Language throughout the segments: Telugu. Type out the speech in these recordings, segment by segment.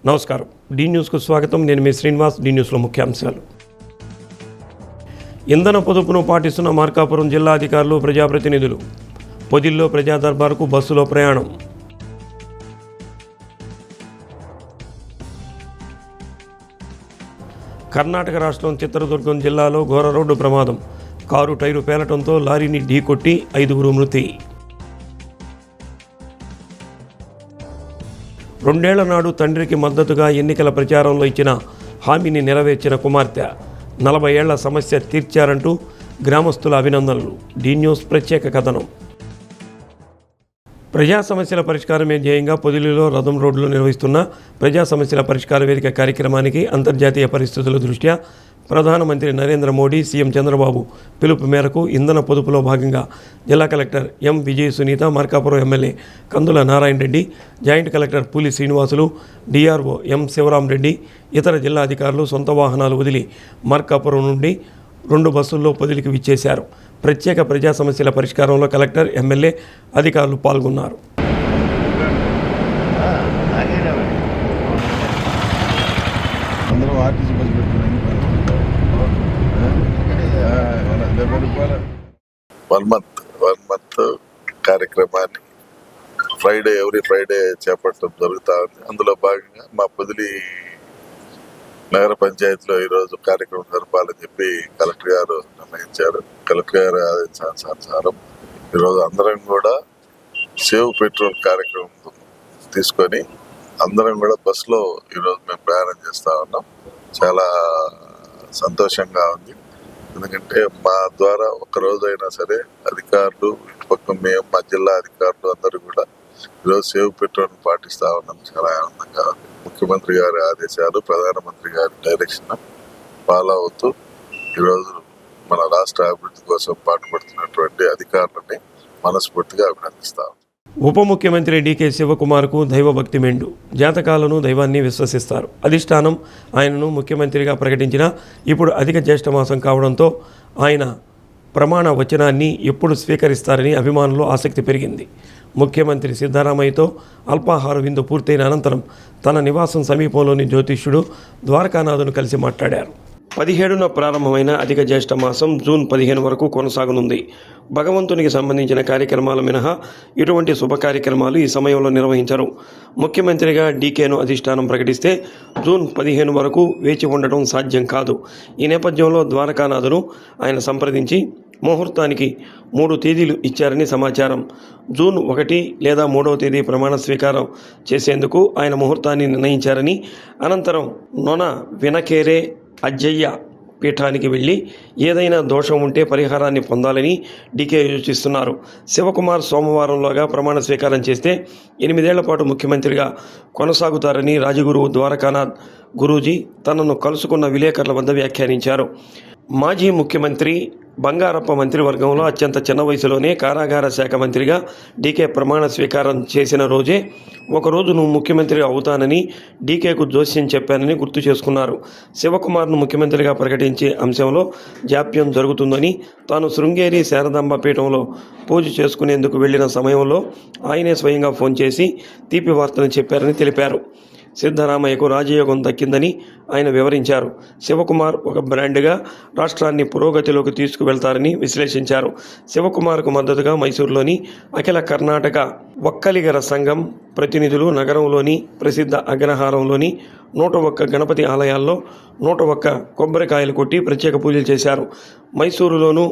నమస్కారం. డి న్యూస్కు స్వాగతం. నేను మీ శ్రీనివాస్. డి న్యూస్లో ముఖ్యాంశాలు. ఇంధన పొదుపును పాటిస్తున్న మార్కాపురం జిల్లా అధికారులు, ప్రజాప్రతినిధులు. పొదిల్లో ప్రజా దర్బారుకు బస్సులో ప్రయాణం. కర్ణాటక రాష్ట్రం చిత్రదుర్గం జిల్లాలో ఘోర రోడ్డు ప్రమాదం. కారు టైరు పేలటంతో లారీని ఢీకొట్టి 5 మృతి. 2 ఏళ్ల నాడు తండ్రికి మద్దతుగా ఎన్నికల ప్రచారంలో ఇచ్చిన హామీని నెరవేర్చిన కుమార్తె. 40 ఏళ్ల సమస్య తీర్చారంటూ గ్రామస్తుల అభినందనలు. డి న్యూస్ ప్రత్యేక కథనం. ప్రజా సమస్యల పరిష్కారమే ధ్యేయంగా పొదిలిలో రథం రోడ్లో నిర్వహిస్తున్న ప్రజా సమస్యల పరిష్కార వేదిక కార్యక్రమానికి అంతర్జాతీయ పరిస్థితుల దృష్ట్యా ప్రధానమంత్రి నరేంద్ర మోడీ, సీఎం చంద్రబాబు పిలుపు మేరకు ఇంధన పొదుపులో భాగంగా జిల్లా collector M Vijaya Sunitha, Markapuram MLA Kandula Narayana Reddy, joint collector Puli Srinivasulu, DRO M Sivaram Reddy, ఇతర జిల్లా అధికారులు సొంత వాహనాలు వదిలి మార్కాపురం నుండి 2 బస్సుల్లో పొదిలికి విచ్చేశారు. ప్రత్యేక ప్రజా సమస్యల పరిష్కారంలో కలెక్టర్, ఎమ్మెల్యే అధికారులు పాల్గొన్నారు. వన్ మంత్ కార్యక్రమాన్ని ఎవ్రీ ఫ్రైడే చేపట్టడం జరుగుతూ ఉంది. అందులో భాగంగా మా పొదిలి నగర పంచాయతీలో ఈరోజు కార్యక్రమం జరపాలని చెప్పి కలెక్టర్ గారు నిర్ణయించారు. కలెక్టర్ గారి ఆదేశానుసారం ఈరోజు అందరం కూడా సేవ్ పెట్రోల్ కార్యక్రమం తీసుకొని అందరం కూడా బస్సులో ఈరోజు మేము ప్రయాణం చేస్తూ ఉన్నాం. చాలా సంతోషంగా ఉంది. ఎందుకంటే మా ద్వారా ఒక్కరోజైనా సరే అధికారులు, ఇటుపక్క మేము, మా జిల్లా అధికారులు అందరూ కూడా ఈరోజు సేవ్ పెట్రోల్ పాటిస్తూ ఉన్నాం. చాలా ఆనందంగా ఉంది. ముఖ్యమంత్రి గారి ఆదేశాలు, ప్రధానమంత్రి గారి డైరెక్షన్ ఫాలో అవుతూ ఈరోజు మన రాష్ట్ర అభివృద్ధి కోసం పాటుపడుతున్నటువంటి అధికారులని మనస్ఫూర్తిగా అభినందిస్తాం. ఉప ముఖ్యమంత్రి డికే శివకుమార్కు దైవభక్తి మెండు. జాతకాలను, దైవాన్ని విశ్వసిస్తారు. అధిష్టానం ఆయనను ముఖ్యమంత్రిగా ప్రకటించిన ఇప్పుడు అధిక జ్యేష్ఠమాసం కావడంతో ఆయన ప్రమాణ వచనాన్ని ఎప్పుడు స్వీకరిస్తారని అభిమానులు ఆసక్తి పెరిగింది. ముఖ్యమంత్రి సిద్ధరామయ్యతో అల్పాహార విందు పూర్తయిన అనంతరం తన నివాసం సమీపంలోని జ్యోతిష్యుడు ద్వారకానాథును కలిసి మాట్లాడారు. 17న ప్రారంభమైన అధిక జ్యేష్ఠ మాసం జూన్ 15 వరకు కొనసాగనుంది. భగవంతునికి సంబంధించిన కార్యక్రమాలు మినహా ఇటువంటి శుభ కార్యక్రమాలు ఈ సమయంలో నిర్వహించరు. ముఖ్యమంత్రిగా డీకేను అధిష్టానం ప్రకటిస్తే జూన్ 15 వరకు వేచి ఉండటం సాధ్యం కాదు. ఈ నేపథ్యంలో ద్వారకానాథును ఆయన సంప్రదించి ముహూర్తానికి 3 తేదీలు ఇచ్చారని సమాచారం. జూన్ 1 లేదా 3వ తేదీ ప్రమాణ స్వీకారం చేసేందుకు ఆయన ముహూర్తాన్ని నిర్ణయించారని, అనంతరం నొన వినకేరే అజ్జయ్య పీఠానికి వెళ్ళి ఏదైనా దోషం ఉంటే పరిహారాన్ని పొందాలని డీకే యోచిస్తున్నారు. శివకుమార్ సోమవారంలోగా ప్రమాణ స్వీకారం చేస్తే 8 ఏళ్ల పాటు ముఖ్యమంత్రిగా కొనసాగుతారని రాజగురువు ద్వారకానాథ్ గురూజీ తనను కలుసుకున్న విలేకరుల వద్ద వ్యాఖ్యానించారు. మాజీ ముఖ్యమంత్రి బంగారప్ప మంత్రివర్గంలో అత్యంత చిన్న వయసులోనే కారాగార శాఖ మంత్రిగా డీకే ప్రమాణ స్వీకారం చేసిన రోజే ఒకరోజు నువ్వు ముఖ్యమంత్రి అవుతానని డీకేకు జోస్యం చెప్పానని గుర్తు చేసుకున్నారు. శివకుమార్ను ముఖ్యమంత్రిగా ప్రకటించే అంశంలో జాప్యం జరుగుతుందని, తాను శృంగేరి శారదాంబ పీఠంలో పూజ చేసుకునేందుకు వెళ్లిన సమయంలో ఆయనే స్వయంగా ఫోన్ చేసి తీపి వార్తను చెప్పారని తెలిపారు. సిద్ధరామయ్యకు రాజయోగం దక్కిందని ఆయన వివరించారు. శివకుమార్ ఒక బ్రాండ్గా రాష్ట్రాన్ని పురోగతిలోకి తీసుకువెళ్తారని విశ్లేషించారు. శివకుమార్కు మద్దతుగా మైసూరులోని అఖిల కర్ణాటక ఒక్కలిగర సంఘం ప్రతినిధులు నగరంలోని ప్రసిద్ధ అగ్రహారంలోని 101 గణపతి ఆలయాల్లో 101 కొబ్బరికాయలు కొట్టి ప్రత్యేక పూజలు చేశారు. మైసూరులోనూ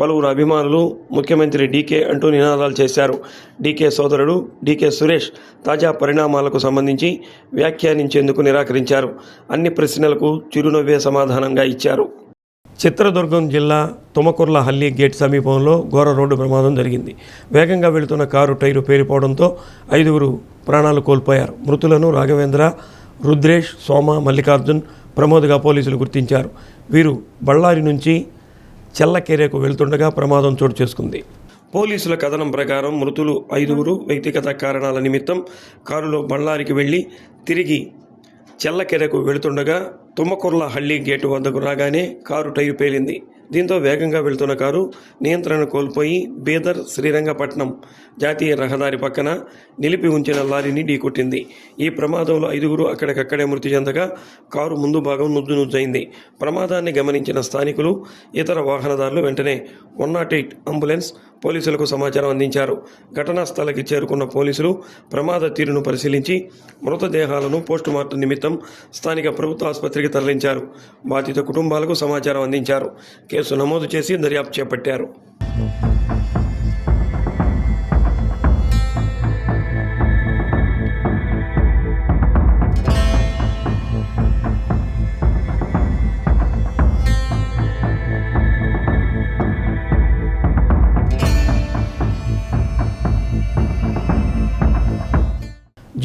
పలువురు అభిమానులు ముఖ్యమంత్రి డీకే అంటూ నినాదాలు చేశారు. డీకే సోదరుడు డీకే సురేష్ తాజా పరిణామాలకు సంబంధించి వ్యాఖ్యానించేందుకు నిరాకరించారు. అన్ని ప్రశ్నలకు చిరునవ్వే సమాధానంగా ఇచ్చారు. చిత్రదుర్గం జిల్లా తుమకుర్లహల్లి గేట్ సమీపంలో ఘోర రోడ్డు ప్రమాదం జరిగింది. వేగంగా వెళుతున్న కారు టైరు పేలిపోవడంతో 5 ప్రాణాలు కోల్పోయారు. మృతులను రాఘవేంద్ర, రుద్రేష్, సోమ, మల్లికార్జున్, ప్రమోద్గా పోలీసులు గుర్తించారు. వీరు బళ్ళారి నుంచి చెల్లకెరెకు వెళ్తుండగా ప్రమాదం చోటు చేసుకుంది. పోలీసుల కథనం ప్రకారం మృతులు 5 వ్యక్తిగత కారణాల నిమిత్తం కారులో బళ్ళారికి వెళ్లి తిరిగి చెల్లకెరెకు వెళుతుండగా తుమ్మకుర్లహల్లి గేటు వద్దకు రాగానే కారు టైరు పేలింది. దీంతో వేగంగా వెళ్తున్న కారు నియంత్రణ కోల్పోయి బీదర్ శ్రీరంగపట్నం జాతీయ రహదారి పక్కన నిలిపి ఉంచిన లారీని ఢీకొట్టింది. ఈ ప్రమాదంలో 5గురు అక్కడికక్కడే మృతి చెందగా కారు ముందు భాగం నుజ్జునుజ్జైంది. ప్రమాదాన్ని గమనించిన స్థానికులు, ఇతర వాహనదారులు వెంటనే 108 అంబులెన్స్ పోలీసులకు సమాచారం అందించారు. ఘటనా స్థలికి చేరుకున్న పోలీసులు ప్రమాద తీరును పరిశీలించి మృతదేహాలను పోస్టుమార్టం నిమిత్తం స్థానిక ప్రభుత్వ ఆసుపత్రికి తరలించారు. బాధిత కుటుంబాలకు సమాచారం అందించారు. కేసు నమోదు చేసి దర్యాప్తు చేపట్టారు.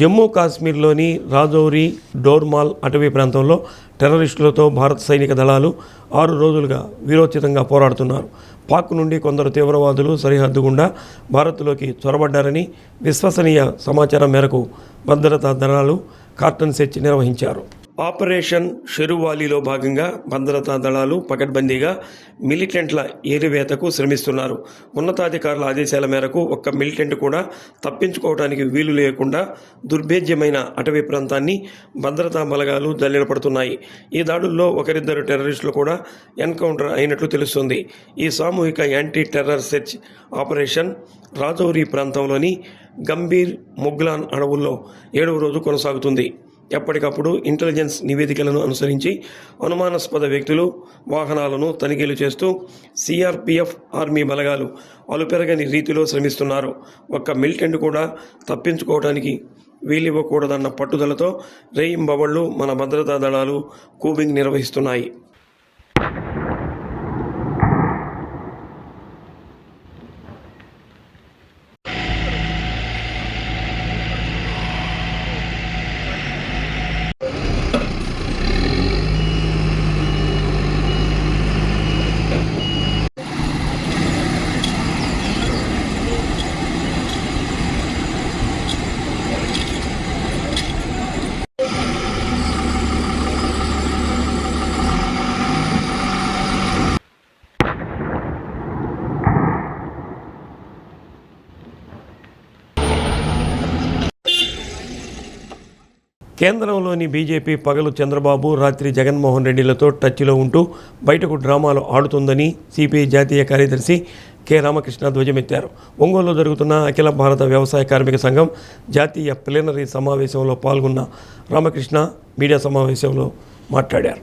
జమ్మూ కాశ్మీర్లోని రాజౌరి డోర్మాల్ అటవీ ప్రాంతంలో టెర్రరిస్టులతో భారత సైనిక దళాలు 6 రోజులుగా వీరోచితంగా పోరాడుతున్నారు. పాక్ నుండి కొందరు తీవ్రవాదులు సరిహద్దు గుండా భారత్లోకి చొరబడ్డారని విశ్వసనీయ సమాచారం మేరకు భద్రతా దళాలు కార్టన్ సెర్చ్ నిర్వహించారు. ఆపరేషన్ షెరువాలీలో భాగంగా భద్రతా దళాలు పకడ్బందీగా మిలిటెంట్ల ఏరివేతకు శ్రమిస్తున్నారు. ఉన్నతాధికారుల ఆదేశాల మేరకు ఒక్క మిలిటెంట్ కూడా తప్పించుకోవడానికి వీలు లేకుండా దుర్భేద్యమైన అటవీ ప్రాంతాన్ని భద్రతా బలగాలు జల్లెడపడుతున్నాయి. ఈ దాడుల్లో ఒకరిద్దరు టెర్రరిస్టులు కూడా ఎన్కౌంటర్ అయినట్లు తెలుస్తుంది. ఈ సామూహిక anti terror search operation Rajouri ప్రాంతంలోని గంభీర్ ముగ్లాన్ అడవుల్లో 7వ రోజు కొనసాగుతుంది. ఎప్పటికప్పుడు ఇంటెలిజెన్స్ నివేదికలను అనుసరించి అనుమానాస్పద వ్యక్తులు, వాహనాలను తనిఖీలు చేస్తూ సిఆర్పిఎఫ్ ఆర్మీ బలగాలు అలుపెరగని రీతిలో శ్రమిస్తున్నారు. ఒక్క మిలిటెంట్ కూడా తప్పించుకోవడానికి వీలివ్వకూడదన్న పట్టుదలతో రేయింబవళ్లు మన భద్రతా దళాలు కూబింగ్ నిర్వహిస్తున్నాయి. కేంద్రంలోని బీజేపీ పగలు చంద్రబాబు, రాత్రి జగన్మోహన్ రెడ్డిలతో టచ్లో ఉంటూ బయటకు డ్రామాలు ఆడుతుందని సిపిఐ జాతీయ కార్యదర్శి కె రామకృష్ణ ధ్వజమెత్తారు. ఒంగోలులో జరుగుతున్న అఖిల భారత వ్యవసాయ కార్మిక సంఘం జాతీయ ప్లీనరీ సమావేశంలో పాల్గొన్న రామకృష్ణ మీడియా సమావేశంలో మాట్లాడారు.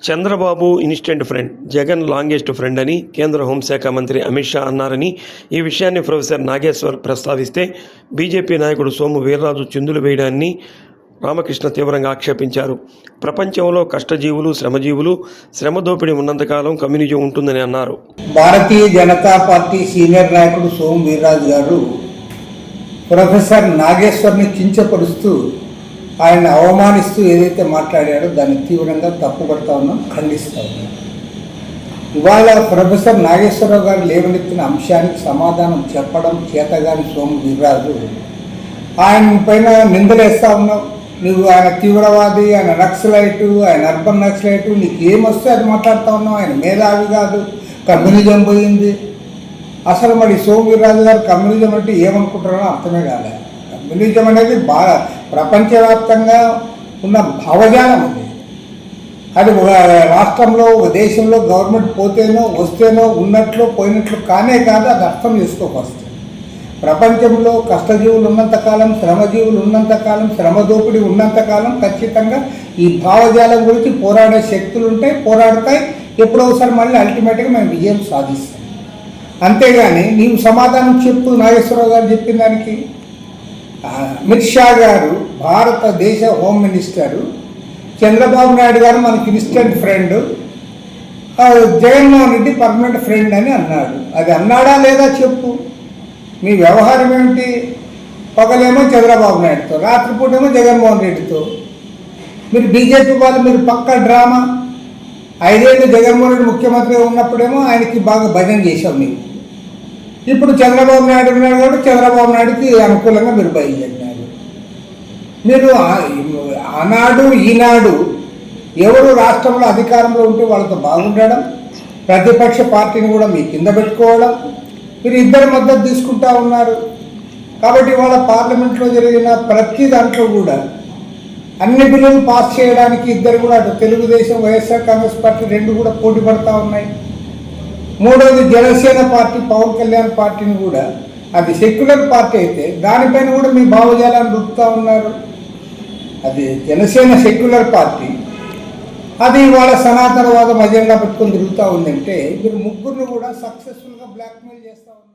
Chandrababu instant friend, Jagan longest friend అని కేంద్ర హోంశాఖ మంత్రి అమిత్ షా అన్నారని, ఈ విషయాన్ని ప్రొఫెసర్ నాగేశ్వర్ ప్రస్తావిస్తే బీజేపీ నాయకుడు సోము వీర్రాజు చిందులు వేయడాన్ని రామకృష్ణ తీవ్రంగా ఆక్షేపించారు. ప్రపంచంలో కష్టజీవులు, శ్రమజీవులు, శ్రమదోపిడి ఉన్నంతకాలం కమ్యూనిజం ఉంటుందని అన్నారు. భారతీయ జనతా పార్టీ సీనియర్ నాయకుడు సోము వీర్రాజు గారు ప్రొఫెసర్ నాగేశ్వర్ని కించపరుస్తూ, ఆయన అవమానిస్తూ ఏదైతే మాట్లాడారో దాన్ని తీవ్రంగా తప్పుపడతా ఉన్నాం, ఖండిస్తూ ఉన్నాం. ఇవాళ ప్రొఫెసర్ నాగేశ్వరరావు గారు లేవనెత్తిన అంశానికి సమాధానం చెప్పడం చేతగాని సోము వీర్రాజు ఆయన పైన నిందలేస్తూ ఉన్నాం. నువ్వు ఆయన తీవ్రవాది, ఆయన నక్సలైటు, ఆయన అర్బన్ నక్సలైటు, నీకు ఏమొస్తే అది మాట్లాడుతూ ఉన్నావు. ఆయన మేధావి కాదు, కమ్యూనిజం పోయింది. అసలు మరి సోము వీర్రాజు గారు కమ్యూనిజం అంటే ఏమనుకుంటారో అర్థమే కాలేదు. కమ్యూనిజం అనేది బాగా ప్రపంచవ్యాప్తంగా ఉన్న భావజాలం అది. అది ఒక రాష్ట్రంలో, ఒక దేశంలో గవర్నమెంట్ పోతేనో వస్తేనో ఉన్నట్లు పోయినట్లు కానే కాదు, అది అర్థం చేసుకోవచ్చు. ప్రపంచంలో కష్టజీవులు ఉన్నంతకాలం, శ్రమజీవులు ఉన్నంతకాలం, శ్రమదోపిడి ఉన్నంతకాలం ఖచ్చితంగా ఈ భావజాలం గురించి పోరాడే శక్తులు ఉంటాయి, పోరాడతాయి. ఎప్పుడో ఒకసారి మళ్ళీ అల్టిమేట్గా మేము విజయం సాధిస్తాం. అంతేగాని నీవు సమాధానం చెప్పు. నాగేశ్వరరావు గారు చెప్పిన దానికి అమిత్ షా గారు భారతదేశ హోమ్ మినిస్టరు, చంద్రబాబు నాయుడు గారు మనకి instant friend, Jaganmohan Reddy permanent friend అని అన్నాడు. అది అన్నాడా లేదా చెప్పు. మీ వ్యవహారం ఏమిటి? పగలేమో చంద్రబాబు నాయుడుతో, రాత్రిపూటేమో జగన్మోహన్ రెడ్డితో. మీరు బీజేపీ వాళ్ళు మీరు పక్కా డ్రామా. 5 ఏళ్ళు జగన్మోహన్ రెడ్డి ముఖ్యమంత్రిగా ఉన్నప్పుడేమో ఆయనకి బాగా భజన చేశాం మీరు. ఇప్పుడు చంద్రబాబు నాయుడు ఉన్నాడు కాబట్టి చంద్రబాబు నాయుడుకి అనుకూలంగా మీరు బయలుదేరినారు. మీరు ఆనాడు ఈనాడు ఎవరు రాష్ట్రంలో అధికారంలో ఉంటే వాళ్ళతో బాగుండడం, ప్రతిపక్ష పార్టీని కూడా మీ కింద పెట్టుకోవడం, మీరు ఇద్దరు మద్దతు తీసుకుంటా ఉన్నారు. కాబట్టి ఇవాళ పార్లమెంట్లో జరిగిన ప్రతి దాంట్లో కూడా అన్ని బిల్లులు పాస్ చేయడానికి ఇద్దరు కూడా, అటు తెలుగుదేశం వైఎస్ఆర్ కాంగ్రెస్ పార్టీ రెండు కూడా పోటీ పడతా ఉన్నాయి. మూడవది జనసేన పార్టీ, పవన్ కళ్యాణ్ పార్టీని కూడా, అది సెక్యులర్ పార్టీ అయితే దానిపైన కూడా మీ భావజాలాన్ని రుపుతా ఉన్నారు. అది జనసేన సెక్యులర్ పార్టీ, అది ఇవాళ సనాతనవాదం అజెండా పెట్టుకొని తిరుగుతూ ఉందంటే మీరు ముగ్గురిని కూడా సక్సెస్ఫుల్గా బ్లాక్మెయిల్ చేస్తూ ఉన్నారు.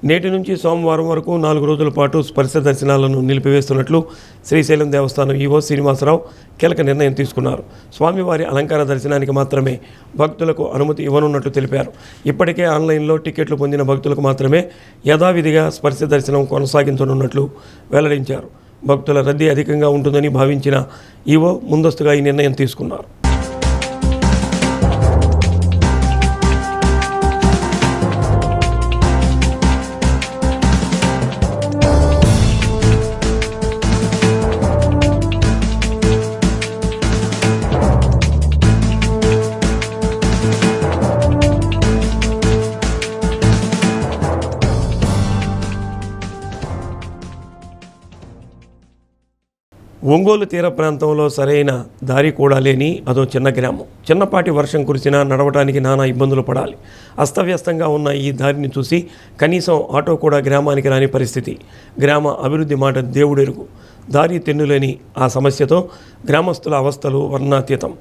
నేటి నుంచి సోమవారం వరకు 4 రోజుల పాటు స్పర్శ దర్శనాలను నిలిపివేస్తున్నట్లు శ్రీశైలం దేవస్థానం ఈవో శ్రీనివాసరావు కీలక నిర్ణయం తీసుకున్నారు. స్వామివారి అలంకార దర్శనానికి మాత్రమే భక్తులకు అనుమతి ఇవ్వనున్నట్లు తెలిపారు. ఇప్పటికే ఆన్లైన్లో టికెట్లు పొందిన భక్తులకు మాత్రమే యథావిధిగా స్పర్శ దర్శనం కొనసాగించనున్నట్లు వెల్లడించారు. భక్తుల రద్దీ అధికంగా ఉంటుందని భావించిన ఈవో ముందస్తుగా ఈ నిర్ణయం తీసుకున్నారు. ఒంగోలు తీర ప్రాంతంలో సరైన దారి కూడా లేని అదో చిన్న గ్రామం. చిన్నపాటి వర్షం కురిసినా నడవడానికి నానా ఇబ్బందులు పడాలి. అస్తవ్యస్తంగా ఉన్న ఈ దారిని చూసి కనీసం ఆటో కూడా గ్రామానికి రాని పరిస్థితి. గ్రామ అభివృద్ధి మాట దేవుడెరుగు. దారి తెన్నులేని ఆ సమస్యతో గ్రామస్తుల అవస్థలు వర్ణాతీతం.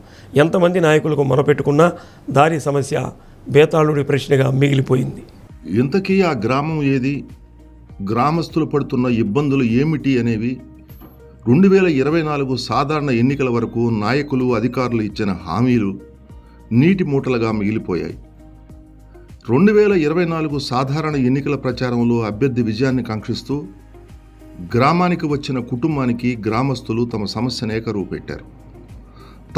ఎంతమంది నాయకులకు మొరపెట్టుకున్నా దారి సమస్య బేతాళుడి ప్రశ్నగా మిగిలిపోయింది. ఇంతకీ ఆ గ్రామం ఏది, గ్రామస్తులు పడుతున్న ఇబ్బందులు ఏమిటి అనేవి 2024 సాధారణ ఎన్నికల వరకు నాయకులు, అధికారులు ఇచ్చిన హామీలు నీటి మూటలుగా మిగిలిపోయాయి. 2024 సాధారణ ఎన్నికల ప్రచారంలో అభ్యర్థి విజయాన్ని కాంక్షిస్తూ గ్రామానికి వచ్చిన కుటుంబానికి గ్రామస్తులు తమ సమస్యను ఏకరూపెట్టారు.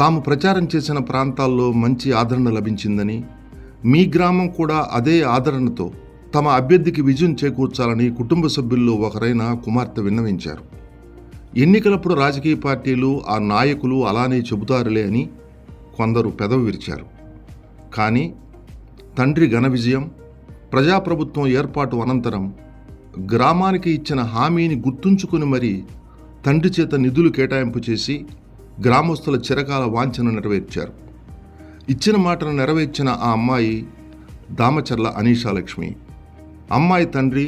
తాము ప్రచారం చేసిన ప్రాంతాల్లో మంచి ఆదరణ లభించిందని, మీ గ్రామం కూడా అదే ఆదరణతో తమ అభ్యర్థికి విజయం చేకూర్చాలని కుటుంబ సభ్యుల్లో ఒకరైన కుమార్తె విన్నవించారు. ఎన్నికలప్పుడు రాజకీయ పార్టీలు, ఆ నాయకులు అలానే చెబుతారులే అని కొందరు పెదవి విరిచారు. కానీ తండ్రి ఘన విజయం, ప్రజాప్రభుత్వం ఏర్పాటు అనంతరం గ్రామానికి ఇచ్చిన హామీని గుర్తుంచుకుని మరీ తండ్రి చేత నిధులు కేటాయింపు చేసి గ్రామస్తుల చిరకాల వాంఛను నెరవేర్చారు. ఇచ్చిన మాటను నెరవేర్చిన ఆ అమ్మాయి దామచర్ల అనీషాలక్ష్మి. అమ్మాయి తండ్రి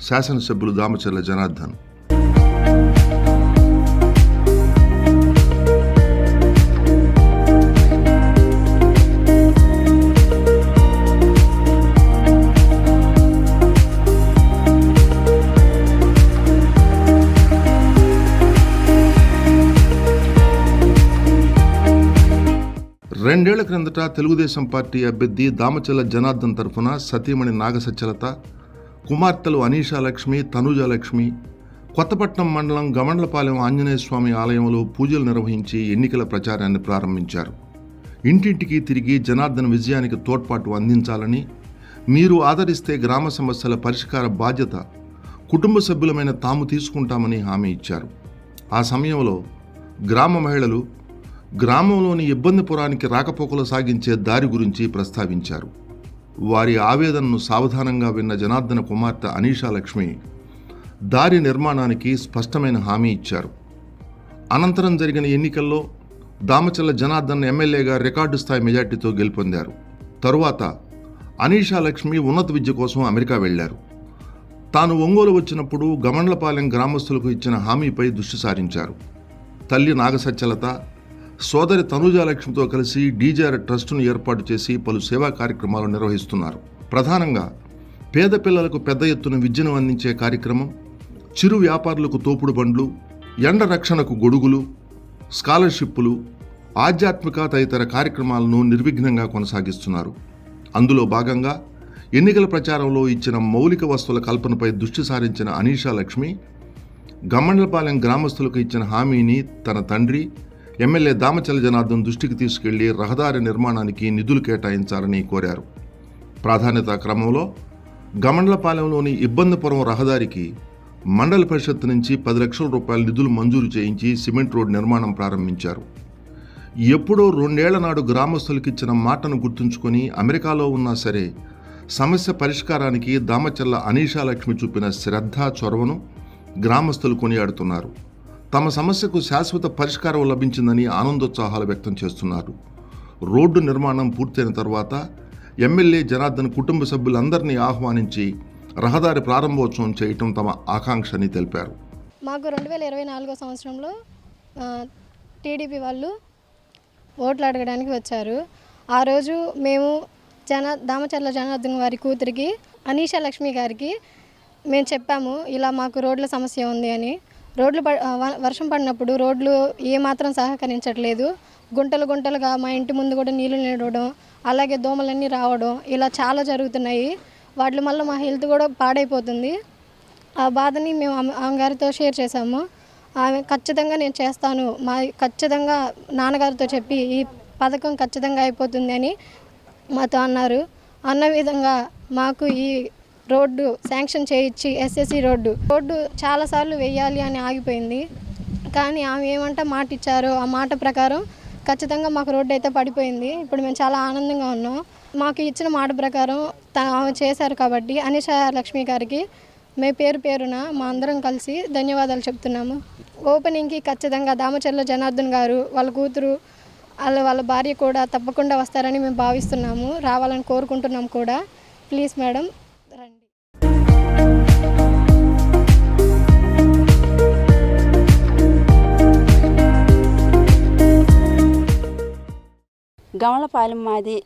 శాసనసభ్యులు దామచర్ల జనార్దన్. రెండేళ్ల క్రిందట తెలుగుదేశం పార్టీ అభ్యర్థి దామచర్ల జనార్దన్ తరఫున సతీమణి నాగసత్యలత, కుమార్తెలు అనీషాలక్ష్మి, తనూజాలక్ష్మి కొత్తపట్నం మండలం గమండ్లపాలెం ఆంజనేయ స్వామి ఆలయంలో పూజలు నిర్వహించి ఎన్నికల ప్రచారాన్ని ప్రారంభించారు. ఇంటింటికి తిరిగి జనార్దన్ విజయానికి తోడ్పాటు అందించాలని, మీరు ఆదరిస్తే గ్రామ సమస్యల పరిష్కార బాధ్యత కుటుంబ సభ్యులమైన తాము తీసుకుంటామని హామీ ఇచ్చారు. ఆ సమయంలో గ్రామ మహిళలు గ్రామంలోని ఇబ్బందిపురానికి రాకపోకలు సాగించే దారి గురించి ప్రస్తావించారు. వారి ఆవేదనను సావధానంగా విన్న జనార్దన కుమార్తె అనీషాలక్ష్మి దారి నిర్మాణానికి స్పష్టమైన హామీ ఇచ్చారు. అనంతరం జరిగిన ఎన్నికల్లో దామచర్ల జనార్దన్ ఎమ్మెల్యేగా రికార్డు స్థాయి మెజార్టీతో గెలుపొందారు. తరువాత అనీషాలక్ష్మి ఉన్నత విద్య కోసం అమెరికా వెళ్లారు. తాను ఒంగోలు వచ్చినప్పుడు గమండ్లపాలెం గ్రామస్తులకు ఇచ్చిన హామీపై దృష్టి సారించారు. తల్లి నాగసత్యలత, సోదరి తనూజాలక్ష్మితో కలిసి డీజేఆర్ ట్రస్టును ఏర్పాటు చేసి పలు సేవా కార్యక్రమాలు నిర్వహిస్తున్నారు. ప్రధానంగా పేద పిల్లలకు పెద్ద ఎత్తున విద్యను అందించే కార్యక్రమం, చిరు వ్యాపారులకు తోపుడు బండ్లు, ఎండ రక్షణకు గొడుగులు, స్కాలర్షిప్పులు, ఆధ్యాత్మిక తదితర కార్యక్రమాలను నిర్విఘ్నంగా కొనసాగిస్తున్నారు. అందులో భాగంగా ఎన్నికల ప్రచారంలో ఇచ్చిన మౌలిక వస్తువుల కల్పనపై దృష్టి సారించిన అనీషాలక్ష్మి గమండ్లపాలెం గ్రామస్తులకు ఇచ్చిన హామీని తన తండ్రి ఎమ్మెల్యే దామచర్ల జనార్దన్ దృష్టికి తీసుకెళ్లి రహదారి నిర్మాణానికి నిధులు కేటాయించాలని కోరారు. ప్రాధాన్యత క్రమంలో గమండ్లపాలెంలోని ఇబ్బందిపురం రహదారికి మండల పరిషత్ నుంచి 10 లక్షల రూపాయల నిధులు మంజూరు చేయించి సిమెంట్ రోడ్ నిర్మాణం ప్రారంభించారు. ఎప్పుడో 2 ఏళ్ల నాడు గ్రామస్తులకిచ్చిన మాటను గుర్తుంచుకొని అమెరికాలో ఉన్నా సరే సమస్య పరిష్కారానికి దామచర్ల అనీషాలక్ష్మి చూపిన శ్రద్ధ చొరవను గ్రామస్తులు కొనియాడుతున్నారు. తమ సమస్యకు శాశ్వత పరిష్కారం లభించిందని ఆనందోత్సాహాలు వ్యక్తం చేస్తున్నారు. రోడ్డు నిర్మాణం పూర్తయిన తర్వాత ఎమ్మెల్యే జనార్దన్ కుటుంబ సభ్యులందరినీ ఆహ్వానించి రహదారి ప్రారంభోత్సవం చేయటం తమ ఆకాంక్ష అని తెలిపారు. మాకు 2024 సంవత్సరంలో టీడీపీ వాళ్ళు ఓట్లు అడగడానికి వచ్చారు. ఆ రోజు మేము దామచర్ల జనార్దన్ వారి కూతురికి అనీషా లక్ష్మి గారికి మేము చెప్పాము, ఇలా మాకు రోడ్ల సమస్య ఉంది అని. వర్షం పడినప్పుడు రోడ్లు ఏమాత్రం సహకరించట్లేదు. గుంటలు గుంటలుగా మా ఇంటి ముందు కూడా నీళ్లు నిలవడం, అలాగే దోమలన్నీ రావడం, ఇలా చాలా జరుగుతున్నాయి. వాటి వల్ల మా హెల్త్ కూడా పాడైపోతుంది. ఆ బాధని మేము అమ్మగారితో షేర్ చేశాము. ఆమె ఖచ్చితంగా నేను చేస్తాను, ఖచ్చితంగా నాన్నగారితో చెప్పి ఈ పథకం ఖచ్చితంగా అయిపోతుంది అని మాతో అన్నారు. అన్న విధంగా మాకు ఈ రోడ్డు శాంక్షన్ చేయించి ఎస్ఎస్సి రోడ్డు చాలాసార్లు వేయాలి అని ఆగిపోయింది. కానీ ఆమె ఏమంటే మాట ఇచ్చారో ఆ మాట ప్రకారం ఖచ్చితంగా మాకు రోడ్డు అయితే పడిపోయింది. ఇప్పుడు మేము చాలా ఆనందంగా ఉన్నాం. మాకు ఇచ్చిన మాట ప్రకారం ఆమె చేశారు కాబట్టి అనీషా లక్ష్మి గారికి మేము పేరున మా అందరం కలిసి ధన్యవాదాలు చెప్తున్నాము. ఓపెనింగ్కి ఖచ్చితంగా దామచర్ల జనార్దన్ గారు, వాళ్ళ కూతురు, వాళ్ళ భార్య కూడా తప్పకుండా వస్తారని మేము భావిస్తున్నాము. రావాలని కోరుకుంటున్నాం కూడా. ప్లీజ్ మేడం రండి. గమలపాలెం మాది.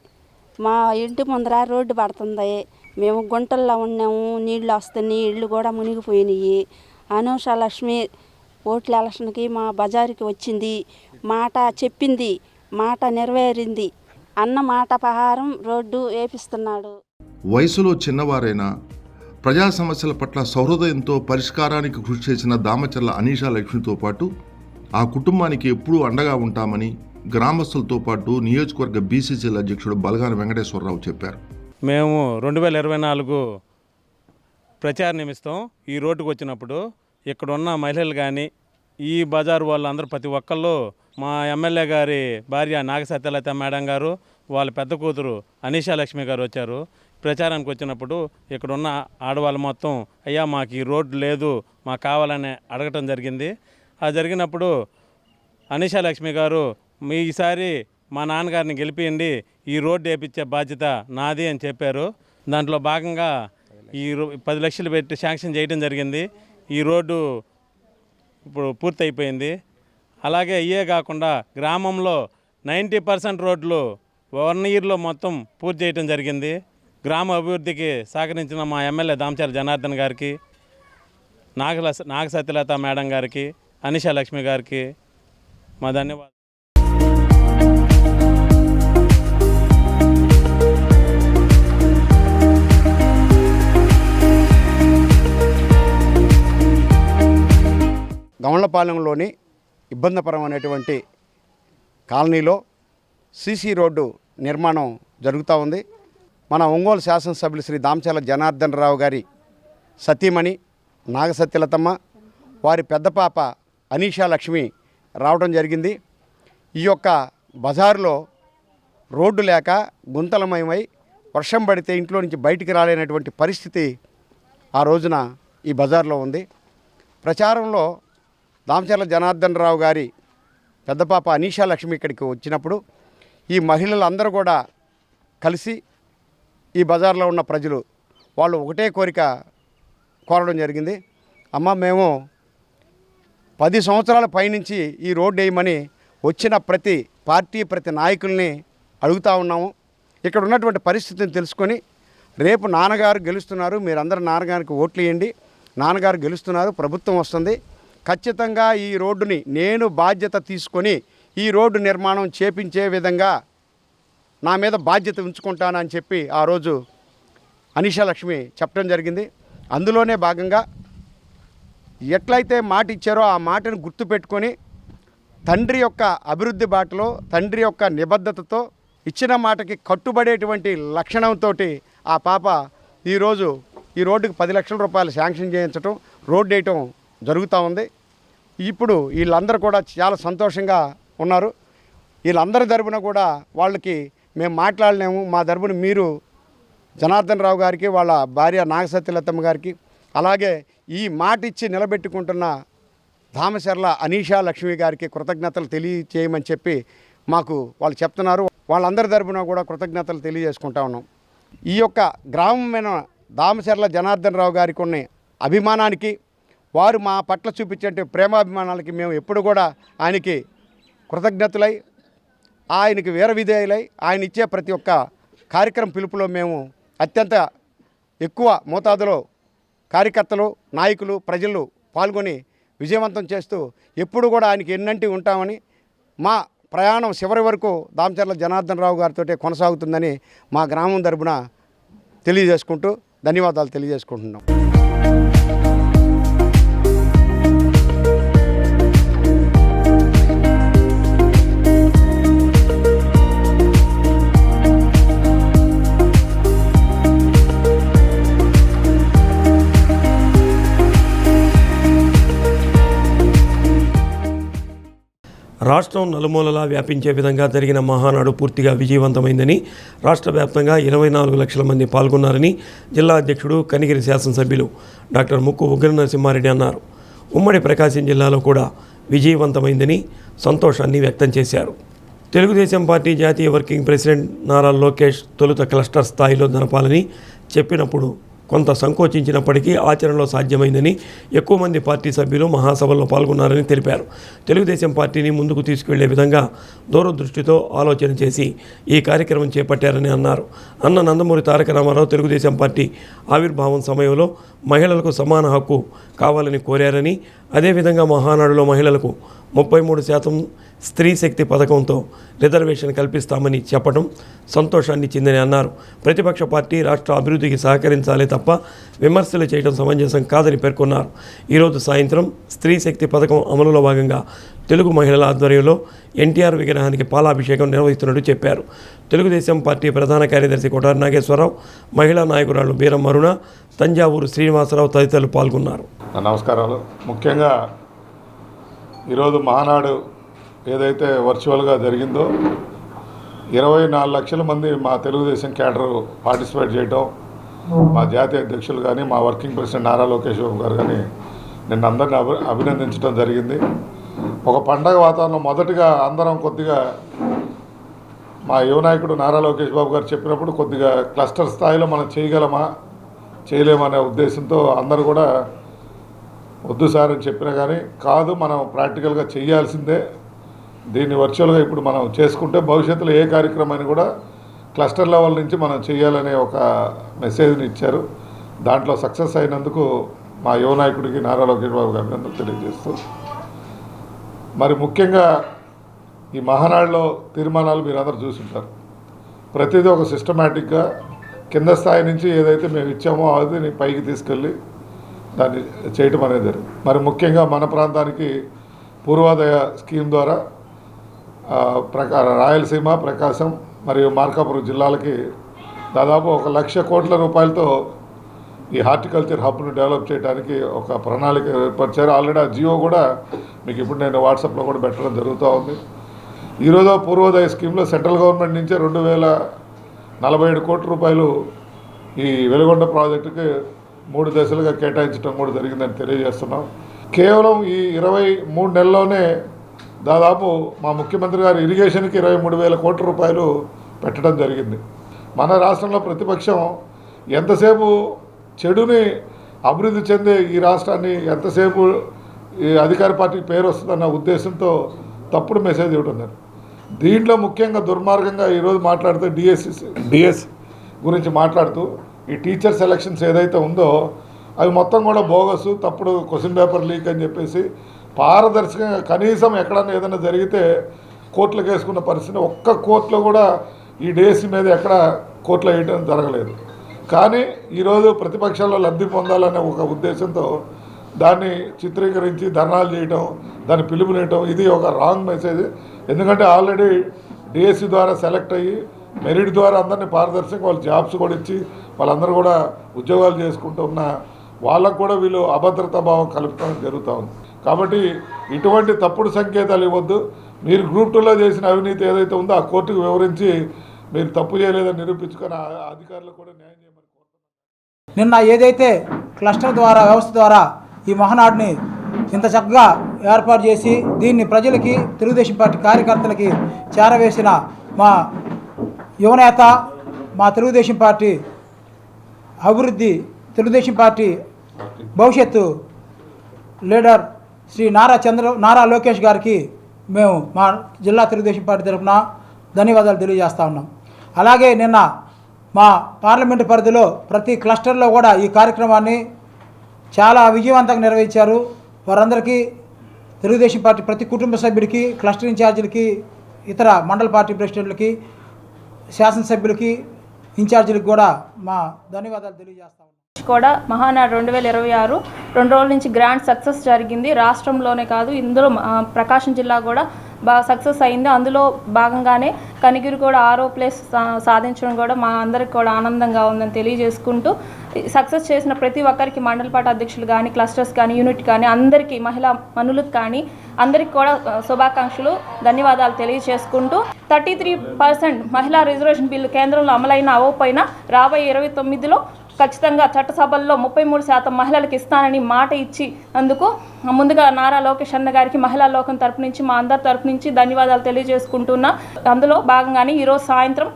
మా ఇంటి ముందర రోడ్డు పడుతుంది. మేము గుంటల్లో ఉన్నాము, నీళ్ళు వస్తున్నాయి, ఇళ్ళు కూడా మునిగిపోయినాయి. అనూషా లక్ష్మి ఓట్ల ఎలక్షన్కి మా బజారుకి వచ్చింది, మాట చెప్పింది, మాట నెరవేరింది. అన్న మాట ప్రకారం రోడ్డు వేపిస్తున్నాడు. వయసులో చిన్నవారైనా ప్రజా సమస్యల పట్ల సహృదయంతో పరిష్కారానికి కృషి చేసిన దామచర్ల అనీషా లక్ష్మితో పాటు ఆ కుటుంబానికి ఎప్పుడూ అండగా ఉంటామని గ్రామస్తులతో పాటు నియోజకవర్గ బీసీసీల అధ్యక్షుడు బలగాన వెంకటేశ్వరరావు చెప్పారు. మేము 2024 ప్రచార నిమిత్తం ఈ రోడ్డుకు వచ్చినప్పుడు ఇక్కడ ఉన్న మహిళలు కానీ ఈ బజారు వాళ్ళందరూ ప్రతి ఒక్కళ్ళు మా ఎమ్మెల్యే గారి భార్య నాగసత్యలత మేడం గారు, వాళ్ళ పెద్ద కూతురు అనీషా లక్ష్మి గారు వచ్చారు. ప్రచారానికి వచ్చినప్పుడు ఇక్కడున్న ఆడవాళ్ళు మొత్తం అయ్యా మాకు ఈ రోడ్డు లేదు, మాకు కావాలని అడగటం జరిగింది. అది జరిగినప్పుడు అనీషా లక్ష్మి గారు ఈసారి మా నాన్నగారిని గెలిపియండి, ఈ రోడ్డు వేయించే బాధ్యత నాది అని చెప్పారు. దాంట్లో భాగంగా ఈ 10 లక్షలు పెట్టి శాంక్షన్ చేయడం జరిగింది. ఈ రోడ్డు ఇప్పుడు పూర్తయిపోయింది. అలాగే ఇయే కాకుండా గ్రామంలో 90% రోడ్లు 1 ఇయర్లో మొత్తం పూర్తి చేయడం జరిగింది. గ్రామ అభివృద్ధికి సహకరించిన మా ఎమ్మెల్యే దామచర్ల జనార్దన్ గారికి, నాగసత్యలత మేడం గారికి, అనీషా లక్ష్మి గారికి మా ధన్యవాదాలు. గమలపాలెంలోని ఇబ్బందిపరమైనటువంటి కాలనీలో సీసీ రోడ్డు నిర్మాణం జరుగుతూ ఉంది. మన ఒంగోలు శాసనసభ్యులు శ్రీ దామచర్ల జనార్దన్ రావు గారి సతీమణి నాగసత్యలతమ్మ, వారి పెద్ద పాప అనీషా లక్ష్మి రావడం జరిగింది. ఈ యొక్క బజారులో రోడ్డు లేక గుంతలమయమై వర్షం పడితే ఇంట్లో నుంచి బయటికి రాలేనటువంటి పరిస్థితి ఆ రోజున ఈ బజార్లో ఉంది. ప్రచారంలో దామచర్ల జనార్దన్ రావు గారి పెద్ద పాప అనీషా లక్ష్మి ఇక్కడికి వచ్చినప్పుడు ఈ మహిళలందరూ కూడా కలిసి ఈ బజార్లో ఉన్న ప్రజలు వాళ్ళు ఒకటే కోరిక కోరడం జరిగింది. అమ్మ, మేము 10 సంవత్సరాల పైనుంచి ఈ రోడ్డు వేయమని వచ్చిన ప్రతి పార్టీ ప్రతి నాయకుల్ని అడుగుతూ ఉన్నాము. ఇక్కడ ఉన్నటువంటి పరిస్థితిని తెలుసుకొని రేపు నాన్నగారు గెలుస్తున్నారు, మీరందరూ నాన్నగారికి ఓట్లు వేయండి, నాన్నగారు గెలుస్తున్నారు, ప్రభుత్వం వస్తుంది, ఖచ్చితంగా ఈ రోడ్డుని నేను బాధ్యత తీసుకొని ఈ రోడ్డు నిర్మాణం చేపించే విధంగా నా మీద బాధ్యత ఉంచుకుంటానని చెప్పి ఆ రోజు అనీషా లక్ష్మి చెప్పడం జరిగింది. అందులోనే భాగంగా ఎట్లయితే మాట ఇచ్చారో ఆ మాటను గుర్తుపెట్టుకొని తండ్రి యొక్క అభివృద్ధి బాటలో, తండ్రి యొక్క నిబద్ధతతో ఇచ్చిన మాటకి కట్టుబడేటువంటి లక్షణంతో ఆ పాప ఈరోజు ఈ రోడ్డుకి 10 లక్షల రూపాయలు శాంక్షన్ చేయించడం, రోడ్డు వేయటం జరుగుతూ ఉంది. ఇప్పుడు వీళ్ళందరూ కూడా చాలా సంతోషంగా ఉన్నారు. వీళ్ళందరి తరపున కూడా వాళ్ళకి మేము మాట్లాడలేము, మా తరపున మీరు జనార్దన్ రావు గారికి వాళ్ళ భార్య నాగసత్యలతమ్మ గారికి అలాగే ఈ మాట ఇచ్చి నిలబెట్టుకుంటున్న దామచర్ల అనీషా లక్ష్మి గారికి కృతజ్ఞతలు తెలియచేయమని చెప్పి మాకు వాళ్ళు చెప్తున్నారు. వాళ్ళందరి తరపున కూడా కృతజ్ఞతలు తెలియజేసుకుంటా ఉన్నాం. ఈ యొక్క గ్రామమైన దామచర్ల జనార్దన్ రావు గారికి ఉన్న అభిమానానికి, వారు మా పట్ల చూపించే ప్రేమాభిమానాలకి మేము ఎప్పుడు కూడా ఆయనకి కృతజ్ఞతలై, ఆయనకి వీరవిధేయులై, ఆయన ఇచ్చే ప్రతి ఒక్క కార్యక్రమం పిలుపులో మేము అత్యంత ఎక్కువ మోతాదులో కార్యకర్తలు, నాయకులు, ప్రజలు పాల్గొని విజయవంతం చేస్తూ ఎప్పుడు కూడా ఆయనకి ఎన్నంటి ఉంటామని, మా ప్రయాణం చివరి వరకు దామచర్ల జనార్దన్ రావు గారితో కొనసాగుతుందని మా గ్రామం తరపున తెలియజేసుకుంటూ ధన్యవాదాలు తెలియజేసుకుంటున్నాం. రాష్ట్రం నలుమూలలా వ్యాపించే విధంగా జరిగిన మహానాడు పూర్తిగా విజయవంతమైందని, రాష్ట్ర వ్యాప్తంగా 24 లక్షల మంది పాల్గొన్నారని జిల్లా అధ్యక్షుడు, కనిగిరి శాసనసభ్యులు డాక్టర్ ముక్కు ఉగ్ర నరసింహారెడ్డి అన్నారు. ఉమ్మడి ప్రకాశం జిల్లాలో కూడా విజయవంతమైందని సంతోషాన్ని వ్యక్తం చేశారు. తెలుగుదేశం పార్టీ జాతీయ వర్కింగ్ ప్రెసిడెంట్ నారా లోకేష్ తొలుత క్లస్టర్ స్థాయిలో జరపాలని చెప్పినప్పుడు కొంత సంకోచించినప్పటికీ ఆచరణలో సాధ్యమైందని, ఎక్కువ మంది పార్టీ సభ్యులు మహాసభల్లో పాల్గొన్నారని తెలిపారు. తెలుగుదేశం పార్టీని ముందుకు తీసుకెళ్లే విధంగా దూరదృష్టితో ఆలోచన చేసి ఈ కార్యక్రమం చేపట్టారని అన్నారు. అన్న నందమూరి తారక రామారావు తెలుగుదేశం పార్టీ ఆవిర్భావం సమయంలో మహిళలకు సమాన హక్కు కావాలని కోరారని, అదేవిధంగా మహానాడులో మహిళలకు 33% స్త్రీ శక్తి పథకంతో రిజర్వేషన్ కల్పిస్తామని చెప్పడం సంతోషాన్నిచ్చిందని అన్నారు. ప్రతిపక్ష పార్టీ రాష్ట్ర అభివృద్ధికి సహకరించాలే తప్ప విమర్శలు చేయడం సమంజసం కాదని పేర్కొన్నారు. ఈరోజు సాయంత్రం స్త్రీ శక్తి పథకం అమలులో భాగంగా తెలుగు మహిళల ఆధ్వర్యంలో ఎన్టీఆర్ విగ్రహానికి పాలాభిషేకం నిర్వహిస్తున్నట్టు చెప్పారు. తెలుగుదేశం పార్టీ ప్రధాన కార్యదర్శి కొటారి నాగేశ్వరరావు, మహిళా నాయకురాలు బీరం అరుణ, తంజావూరు శ్రీనివాసరావు తదితరులు పాల్గొన్నారు. నమస్కారాలు. ముఖ్యంగా ఈరోజు మహానాడు ఏదైతే వర్చువల్గా జరిగిందో 24 లక్షల మంది మా తెలుగుదేశం క్యాడర్ పార్టిసిపేట్ చేయడం, మా జాతీయ అధ్యక్షులు కానీ, మా వర్కింగ్ ప్రెసిడెంట్ నారా లోకేష్ బాబు గారు కానీ నిన్న అందరిని అభినందించడం జరిగింది. ఒక పండగ వాతావరణం. మొదటిగా అందరం కొద్దిగా మా యువ నాయకుడు నారా లోకేష్ బాబు గారు చెప్పినప్పుడు కొద్దిగా క్లస్టర్ స్థాయిలో మనం చేయగలమా చేయలేమనే ఉద్దేశంతో అందరూ కూడా వద్దు సార్ అని చెప్పినా కానీ, కాదు మనం ప్రాక్టికల్గా చేయాల్సిందే, దీన్ని వర్చువల్గా ఇప్పుడు మనం చేసుకుంటే భవిష్యత్తులో ఏ కార్యక్రమాన్ని కూడా క్లస్టర్ లెవెల్ నుంచి మనం చేయాలనే ఒక మెసేజ్ని ఇచ్చారు. దాంట్లో సక్సెస్ అయినందుకు మా యువ నాయకుడికి నారా లోకేష్ బాబు గారిని అభినందనలు తెలియజేస్తూ, మరి ముఖ్యంగా ఈ మహానాడులో తీర్మానాలు మీరందరూ చూసుంటారు. ప్రతిదీ ఒక సిస్టమేటిక్గా కింద స్థాయి నుంచి ఏదైతే మేము ఇచ్చామో అది పైకి తీసుకెళ్ళి దాన్ని చేయటం అనేది జరిగింది. మరి ముఖ్యంగా మన ప్రాంతానికి పూర్వోదయ స్కీమ్ ద్వారా రాయలసీమ, ప్రకాశం మరియు మార్కాపురం జిల్లాలకి దాదాపు 1 లక్ష కోట్ల రూపాయలతో ఈ హార్టికల్చర్ హబ్ను డెవలప్ చేయడానికి ఒక ప్రణాళిక ఏర్పరిచారు. ఆల్రెడీ ఆ జియో కూడా మీకు ఇప్పుడు నేను వాట్సాప్లో కూడా పెట్టడం జరుగుతూ ఉంది. ఈరోజు పూర్వోదయ స్కీమ్లో సెంట్రల్ గవర్నమెంట్ నుంచే 2047 కోట్ల రూపాయలు ఈ వెలుగొండ ప్రాజెక్టుకి 3 దశలుగా కేటాయించడం కూడా జరిగిందని తెలియజేస్తున్నాం. కేవలం ఈ 23 నెలల్లోనే దాదాపు మా ముఖ్యమంత్రి గారు ఇరిగేషన్కి 23,000 కోట్ల రూపాయలు పెట్టడం జరిగింది. మన రాష్ట్రంలో ప్రతిపక్షం ఎంతసేపు చెడుని అభివృద్ధి చెందే ఈ రాష్ట్రాన్ని ఎంతసేపు ఈ అధికార పార్టీకి పేరు వస్తుందన్న ఉద్దేశంతో తప్పుడు మెసేజ్ ఇవ్వడం. దీంట్లో ముఖ్యంగా దుర్మార్గంగా ఈరోజు మాట్లాడితే డిఎస్ గురించి మాట్లాడుతూ ఈ టీచర్ సెలక్షన్స్ ఏదైతే ఉందో అవి మొత్తం కూడా బోగస్, తప్పుడు క్వశ్చన్ పేపర్ లీక్ అని చెప్పేసి పారదర్శకంగా కనీసం ఎక్కడన్నా ఏదైనా జరిగితే కోర్టులకు వేసుకున్న పరిస్థితి ఒక్క కోర్టులో కూడా ఈ డిఎస్సి మీద ఎక్కడ కోర్టులో వేయడం జరగలేదు. కానీ ఈరోజు ప్రతిపక్షాల్లో లబ్ధి పొందాలనే ఒక ఉద్దేశంతో దాన్ని చిత్రీకరించి ధర్నాలు చేయటం, దాన్ని పిలుపునేయటం, ఇది ఒక రాంగ్ మెసేజ్. ఎందుకంటే ఆల్రెడీ డిఎస్సి ద్వారా సెలెక్ట్ అయ్యి మెరిట్ ద్వారా అందరినీ పారదర్శకంగా వాళ్ళు జాబ్స్ కూడా ఇచ్చి వాళ్ళందరూ కూడా ఉద్యోగాలు చేసుకుంటూ ఉన్న వాళ్ళకు కూడా వీళ్ళు అభద్రతా భావం కలుపుకోవడం జరుగుతూ ఉంది. కాబట్టి ఇటువంటి తప్పుడు సంకేతాలు ఇవ్వద్దు. మీరు గ్రూప్ 2లో చేసిన అవినీతి ఏదైతే ఉందో ఆ కోర్టుకు వివరించి మీరు తప్పు చేయలేదని నిరూపించుకొని ఆ అధికారులు కూడా న్యాయం చేయమని కోరుతున్నాను. నిన్న ఏదైతే క్లస్టర్ ద్వారా వ్యవస్థ ద్వారా ఈ మహానాడుని ఇంత చక్కగా ఏర్పాటు చేసి దీన్ని ప్రజలకి తెలుగుదేశం పార్టీ కార్యకర్తలకి చేరవేసిన మా యువనేత, మా తెలుగుదేశం పార్టీ అభివృద్ధి, తెలుగుదేశం పార్టీ భవిష్యత్తు లీడర్ శ్రీ నారా లోకేష్ గారికి మేము మా జిల్లా తెలుగుదేశం పార్టీ తరఫున ధన్యవాదాలు తెలియజేస్తా ఉన్నాం. అలాగే నిన్న మా పార్లమెంటు పరిధిలో ప్రతి క్లస్టర్లో కూడా ఈ కార్యక్రమాన్ని చాలా విజయవంతంగా నిర్వహించారు. వారందరికీ తెలుగుదేశం పార్టీ ప్రతి కుటుంబ సభ్యుడికి, క్లస్టర్ ఇన్ఛార్జీలకి, ఇతర మండల పార్టీ ప్రెసిడెంట్లకి, శాసనసభ్యులకి, ఇన్ఛార్జీలకు కూడా మా ధన్యవాదాలు తెలియజేస్తాం. కూడా మహానాడు 2026 2 రోజుల నుంచి గ్రాండ్ సక్సెస్ జరిగింది. రాష్ట్రంలోనే కాదు, ఇందులో ప్రకాశం జిల్లా కూడా బాగా సక్సెస్ అయింది. అందులో భాగంగానే కనిగిరి కూడా 6వ ప్లేస్ సాధించడం కూడా మా అందరికి కూడా ఆనందంగా ఉందని తెలియజేసుకుంటూ, సక్సెస్ చేసిన ప్రతి ఒక్కరికి మండల పార్టీ అధ్యక్షులు కానీ, క్లస్టర్స్ కానీ, యూనిట్ కానీ, అందరికీ మహిళా మనులకు కానీ అందరికీ కూడా శుభాకాంక్షలు, ధన్యవాదాలు తెలియజేసుకుంటూ 33% మహిళా రిజర్వేషన్ బిల్లు కేంద్రంలో అమలైన అవ్వకపోయినా రాబోయే 29లో ఖచ్చితంగా చట్టసభల్లో 33% మహిళలకు ఇస్తానని మాట ఇచ్చి అందుకు ముందుగా నారా లోకేష్ అన్న గారికి మహిళా లోకం తరపు నుంచి, మా అందరి తరపు నుంచి ధన్యవాదాలు తెలియజేసుకుంటున్నా. అందులో భాగంగానే ఈరోజు సాయంత్రం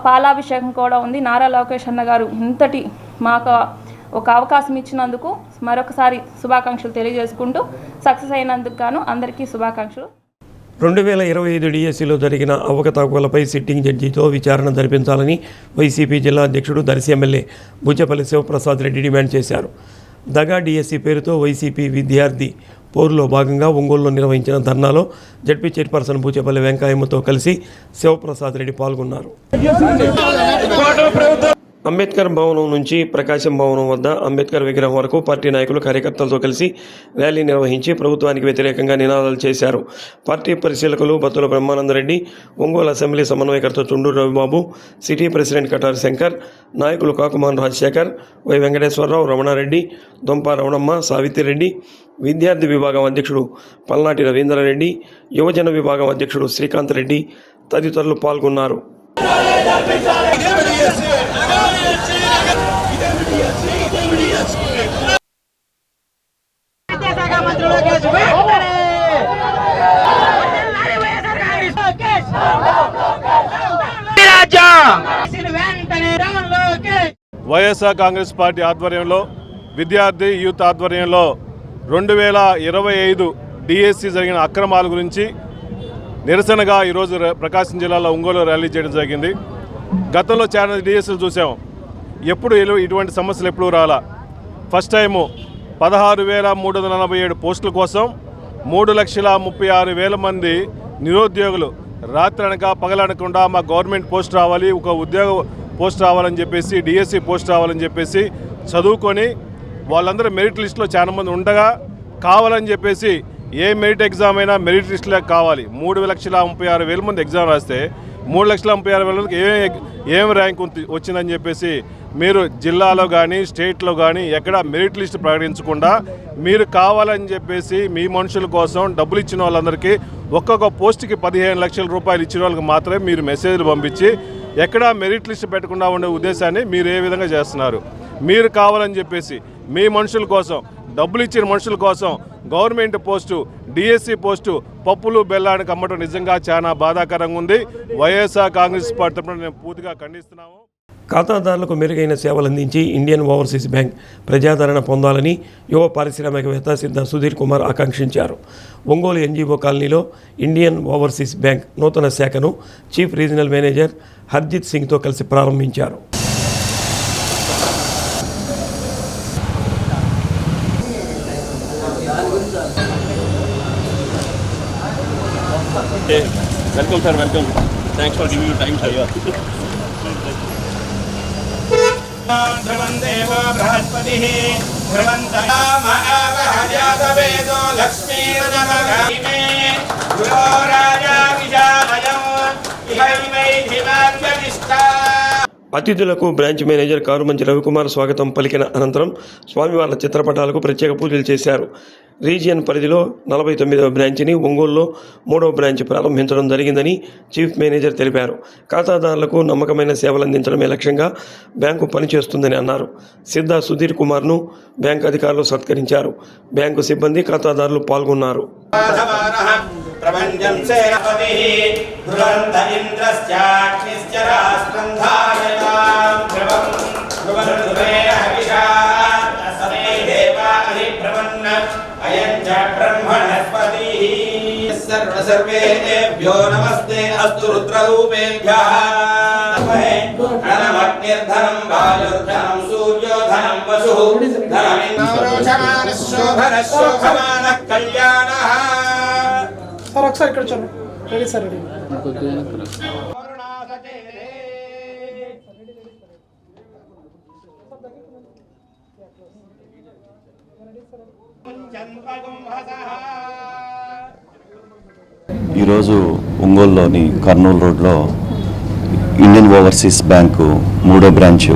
పాలాభిషేకం కూడా ఉంది. నారా లోకేష్ అన్న గారు ఇంతటి మాకు ఒక అవకాశం ఇచ్చినందుకు మరొకసారి శుభాకాంక్షలు తెలియజేసుకుంటూ, సక్సెస్ అయినందుకు గాను అందరికీ శుభాకాంక్షలు. 2025 డిఎస్సిలో జరిగిన అవకతవకలపై సిట్టింగ్ జడ్జితో విచారణ జరిపించాలని వైసీపీ జిల్లా అధ్యక్షుడు దర్శి ఎమ్మెల్యే బుచ్చపల్లి శివప్రసాద్ రెడ్డి డిమాండ్ చేశారు. దగా డిఎస్సి పేరుతో వైసీపీ విద్యార్థి పోరులో భాగంగా ఒంగోలులో నిర్వహించిన ధర్నాలో జడ్పీ చైర్పర్సన్ బుచ్చపల్లి వెంకయ్యమ్మతో కలిసి శివప్రసాద్ రెడ్డి పాల్గొన్నారు. అంబేద్కర్ భవనం నుంచి ప్రకాశం భవనం వద్ద అంబేద్కర్ విగ్రహం వరకు పార్టీ నాయకులు కార్యకర్తలతో కలిసి ర్యాలీ నిర్వహించి ప్రభుత్వానికి వ్యతిరేకంగా నినాదాలు చేశారు. పార్టీ పరిశీలకులు బత్తుల బ్రహ్మానందరెడ్డి, ఒంగోలు అసెంబ్లీ సమన్వయకర్త చుండూరు రవిబాబు, సిటీ ప్రెసిడెంట్ కటారి శంకర్, నాయకులు కాకుమాన్ రాజశేఖర్, వై వెంకటేశ్వరరావు, రమణారెడ్డి, దొంప రమణమ్మ, సావిత్రిరెడ్డి, విద్యార్థి విభాగం అధ్యక్షుడు పల్నాటి రవీంద్రారెడ్డి, యువజన విభాగం అధ్యక్షుడు శ్రీకాంత్ రెడ్డి తదితరులు పాల్గొన్నారు. వైఎస్ఆర్ కాంగ్రెస్ పార్టీ ఆధ్వర్యంలో, విద్యార్థి యూత్ ఆధ్వర్యంలో 2025 డిఎస్సి జరిగిన అక్రమాల గురించి నిరసనగా ఈరోజు ప్రకాశం జిల్లాలో ఒంగోలు ర్యాలీ చేయడం జరిగింది. గతంలో చాలా డిఎస్సీలు చూసాం, ఎప్పుడు ఇటువంటి సమస్యలు ఎప్పుడూ రాలా. ఫస్ట్ టైము 16,347 పోస్టుల కోసం 3,36,000 మంది నిరుద్యోగులు రాత్రి అనక పగలనకుండా మా గవర్నమెంట్ పోస్ట్ రావాలి, ఒక ఉద్యోగ పోస్ట్ రావాలని చెప్పేసి, డిఎస్సి పోస్ట్ రావాలని చెప్పేసి చదువుకొని వాళ్ళందరూ మెరిట్ లిస్టులో చాలా మంది ఉండగా కావాలని చెప్పేసి ఏ మెరిట్ ఎగ్జామ్ అయినా మెరిట్ లిస్టులో కావాలి. 3,36,000 మంది ఎగ్జామ్ రాస్తే 3,36,000 మందికి ఏం ర్యాంక్ వచ్చిందని చెప్పేసి మీరు జిల్లాలో కానీ స్టేట్లో కానీ ఎక్కడ మెరిట్ లిస్ట్ ప్రకటించకుండా మీరు కావాలని చెప్పేసి మీ మనుషుల కోసం డబ్బులు ఇచ్చిన వాళ్ళందరికీ ఒక్కొక్క పోస్ట్కి 15 లక్షల రూపాయలు ఇచ్చిన వాళ్ళకి మాత్రమే మీరు మెసేజ్లు పంపించి ఎక్కడా మెరిట్ లిస్ట్ పెట్టకుండా ఉండే ఉద్దేశాన్ని మీరు ఏ విధంగా చేస్తున్నారు? మీరు కావాలని చెప్పేసి మీ మనుషుల కోసం, డబ్బులు ఇచ్చిన మనుషుల కోసం గవర్నమెంట్ పోస్టు, డిఎస్సి పోస్టు పప్పులు బెల్లానికి అమ్మటం నిజంగా చాలా బాధాకరంగా ఉంది. వైఎస్ఆర్ కాంగ్రెస్ పార్టీ తరఫున నేను పూర్తిగా ఖండిస్తున్నాము. ఖాతాదారులకు మెరుగైన సేవలు అందించి ఇండియన్ ఓవర్సీస్ బ్యాంక్ ప్రజాదరణ పొందాలని యువ పారిశ్రామికవేత్త సిద్ధ సుధీర్ కుమార్ ఆకాంక్షించారు. ఒంగోలు ఎన్జీఓ కాలనీలో ఇండియన్ ఓవర్సీస్ బ్యాంక్ నూతన శాఖను చీఫ్ రీజనల్ మేనేజర్ హర్జిత్ సింగ్తో కలిసి ప్రారంభించారు. Welcome sir, welcome. Thanks for giving you time sir. అతిథులకు బ్రాంచ్ మేనేజర్ కారుమంచి రవికుమార్ స్వాగతం పలికిన అనంతరం స్వామివార్ల చిత్రపటాలకు ప్రత్యేక పూజలు చేశారు. రీజియన్ పరిధిలో 49వ బ్రాంచ్ని ఒంగోలులో 3వ బ్రాంచ్ ప్రారంభించడం జరిగిందని చీఫ్ మేనేజర్ తెలిపారు. ఖాతాదారులకు నమ్మకమైన సేవలు అందించడమే లక్ష్యంగా బ్యాంకు పనిచేస్తుందని అన్నారు. సిద్ధా సుధీర్ కుమార్ను బ్యాంకు అధికారులు సత్కరించారు. బ్యాంకు సిబ్బంది, ఖాతాదారులు పాల్గొన్నారు. सर्वेभ्यो नमस्ते अस्तु रुद्ररूपेभ्यः धनमग्निर्धनं वायुर्धनं सूर्योधनं वसुः धनमिन्द्रोषमानः शोभनः शोभमानः कल्याणः. सर अक्सर ఇక్కడ చలో రెడీ సార్ రెడీ. ఈరోజు ఒంగోలులోని కర్నూలు రోడ్లో ఇండియన్ ఓవర్సీస్ బ్యాంకు 3వ బ్రాంచ్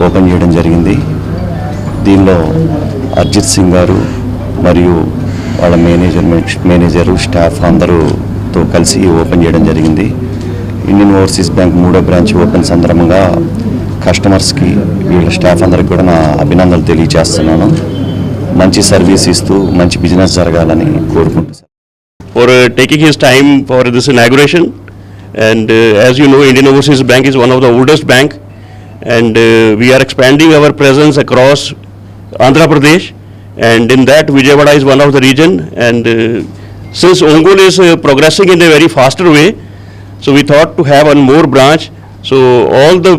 ఓపెన్ చేయడం జరిగింది. దీనిలో అర్జిత్ సింగ్ గారు మరియు వాళ్ళ మేనేజరు స్టాఫ్ అందరూతో కలిసి ఓపెన్ చేయడం జరిగింది. ఇండియన్ ఓవర్సీస్ బ్యాంక్ 3వ బ్రాంచ్ ఓపెన్ సందర్భంగా కస్టమర్స్కి వీళ్ళ స్టాఫ్ అందరికి కూడా నా అభినందనలు తెలియజేస్తున్నాను. మంచి సర్వీస్ ఇస్తూ మంచి బిజినెస్ జరగాలని కోరుకుంటున్నాను. For taking his time for this inauguration, and as you know, Indian Overseas Bank is one of the oldest bank, and we are expanding our presence across Andhra Pradesh, and in that Vijayawada is one of the region, and since Ongole is progressing in a very faster way, so we thought to have one more branch. So all the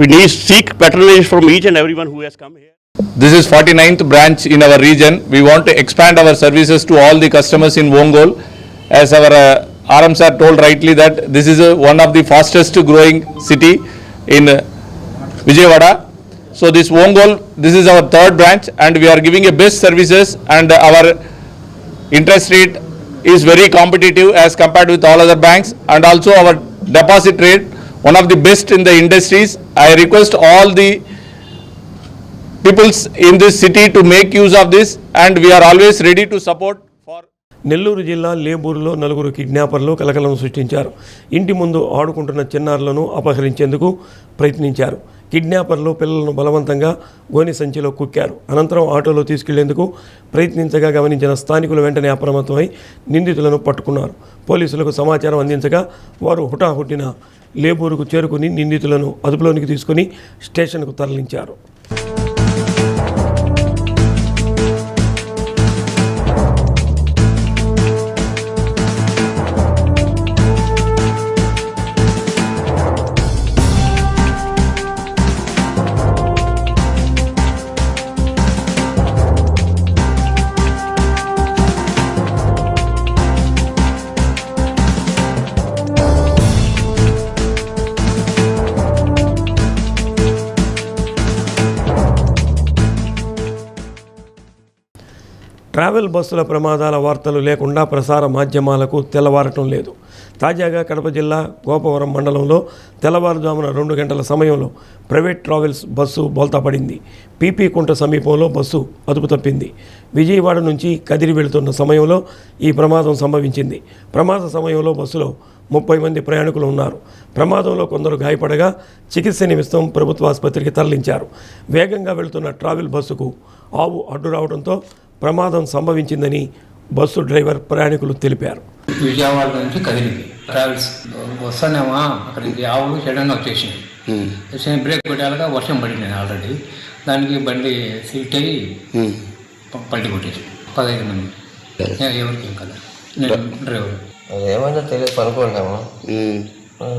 we need seek patronage from each and everyone who has come here. This is 49th branch in our region. We want to expand our services to all the customers in Ongole. As our RM sir told rightly that this is one of the fastest growing city in Vijayawada. So this Ongole, this is our 3rd branch and we are giving a best services, and our interest rate is very competitive as compared with all other banks, and also our deposit rate one of the best in the industries. I request all the peoples in this city to make use of this, and we are always ready to support for. Nellore జిల్లా లేబూరులో 4 కిడ్నాపర్లు కలకలం సృష్టించారు. ఇంటి ముందు ఆడుకుంటున్న చిన్నారులను అపహరించేందుకు ప్రయత్నించారు. కిడ్నాపర్లు పిల్లలను బలవంతంగా గోని సంచిలో కుక్కారు. అనంతరం ఆటోలో తీసుకెళ్లేందుకు ప్రయత్నించగా గమనించిన స్థానికులు వెంటనే అప్రమత్తమై నిందితులను పట్టుకున్నారు. పోలీసులకు సమాచారం అందించగా వారు హుటాహుటిన లేబూరుకు చేరుకుని నిందితులను అదుపులోనికి తీసుకుని స్టేషన్కు తరలించారు. ట్రావెల్ బస్సుల ప్రమాదాల వార్తలు లేకుండా ప్రసార మాధ్యమాలకు తెల్లవారటం లేదు. తాజాగా కడప జిల్లా గోపవరం మండలంలో తెల్లవారుజామున 2 గంటల సమయంలో ప్రైవేట్ ట్రావెల్స్ బస్సు బోల్తాపడింది. పీపీ కుంట సమీపంలో బస్సు అదుపు తప్పింది. విజయవాడ నుంచి కదిరి వెళుతున్న సమయంలో ఈ ప్రమాదం సంభవించింది. ప్రమాద సమయంలో బస్సులో 30 మంది ప్రయాణికులు ఉన్నారు. ప్రమాదంలో కొందరు గాయపడగా చికిత్స నిమిత్తం ప్రభుత్వ ఆసుపత్రికి తరలించారు. వేగంగా వెళుతున్న ట్రావెల్ బస్సుకు ఆవు అడ్డు రావడంతో ప్రమాదం సంభవించిందని బస్సు డ్రైవర్ ప్రయాణికులు తెలిపారు. విజయవాడ నుంచి కదిలింది ట్రావెల్స్ వస్తానేమో అక్కడికి ఆవులు సడన్గా వచ్చేసినాయి. బ్రేక్ కొట్టాక వర్షం పడింది ఆల్రెడీ. దానికి బండి సీట్ అయ్యి పల్టీ కొట్టేసి 15 మంది ఎవరికి కదా నేను డ్రైవర్. ఏమైనా తెలియదు పనుకోండాము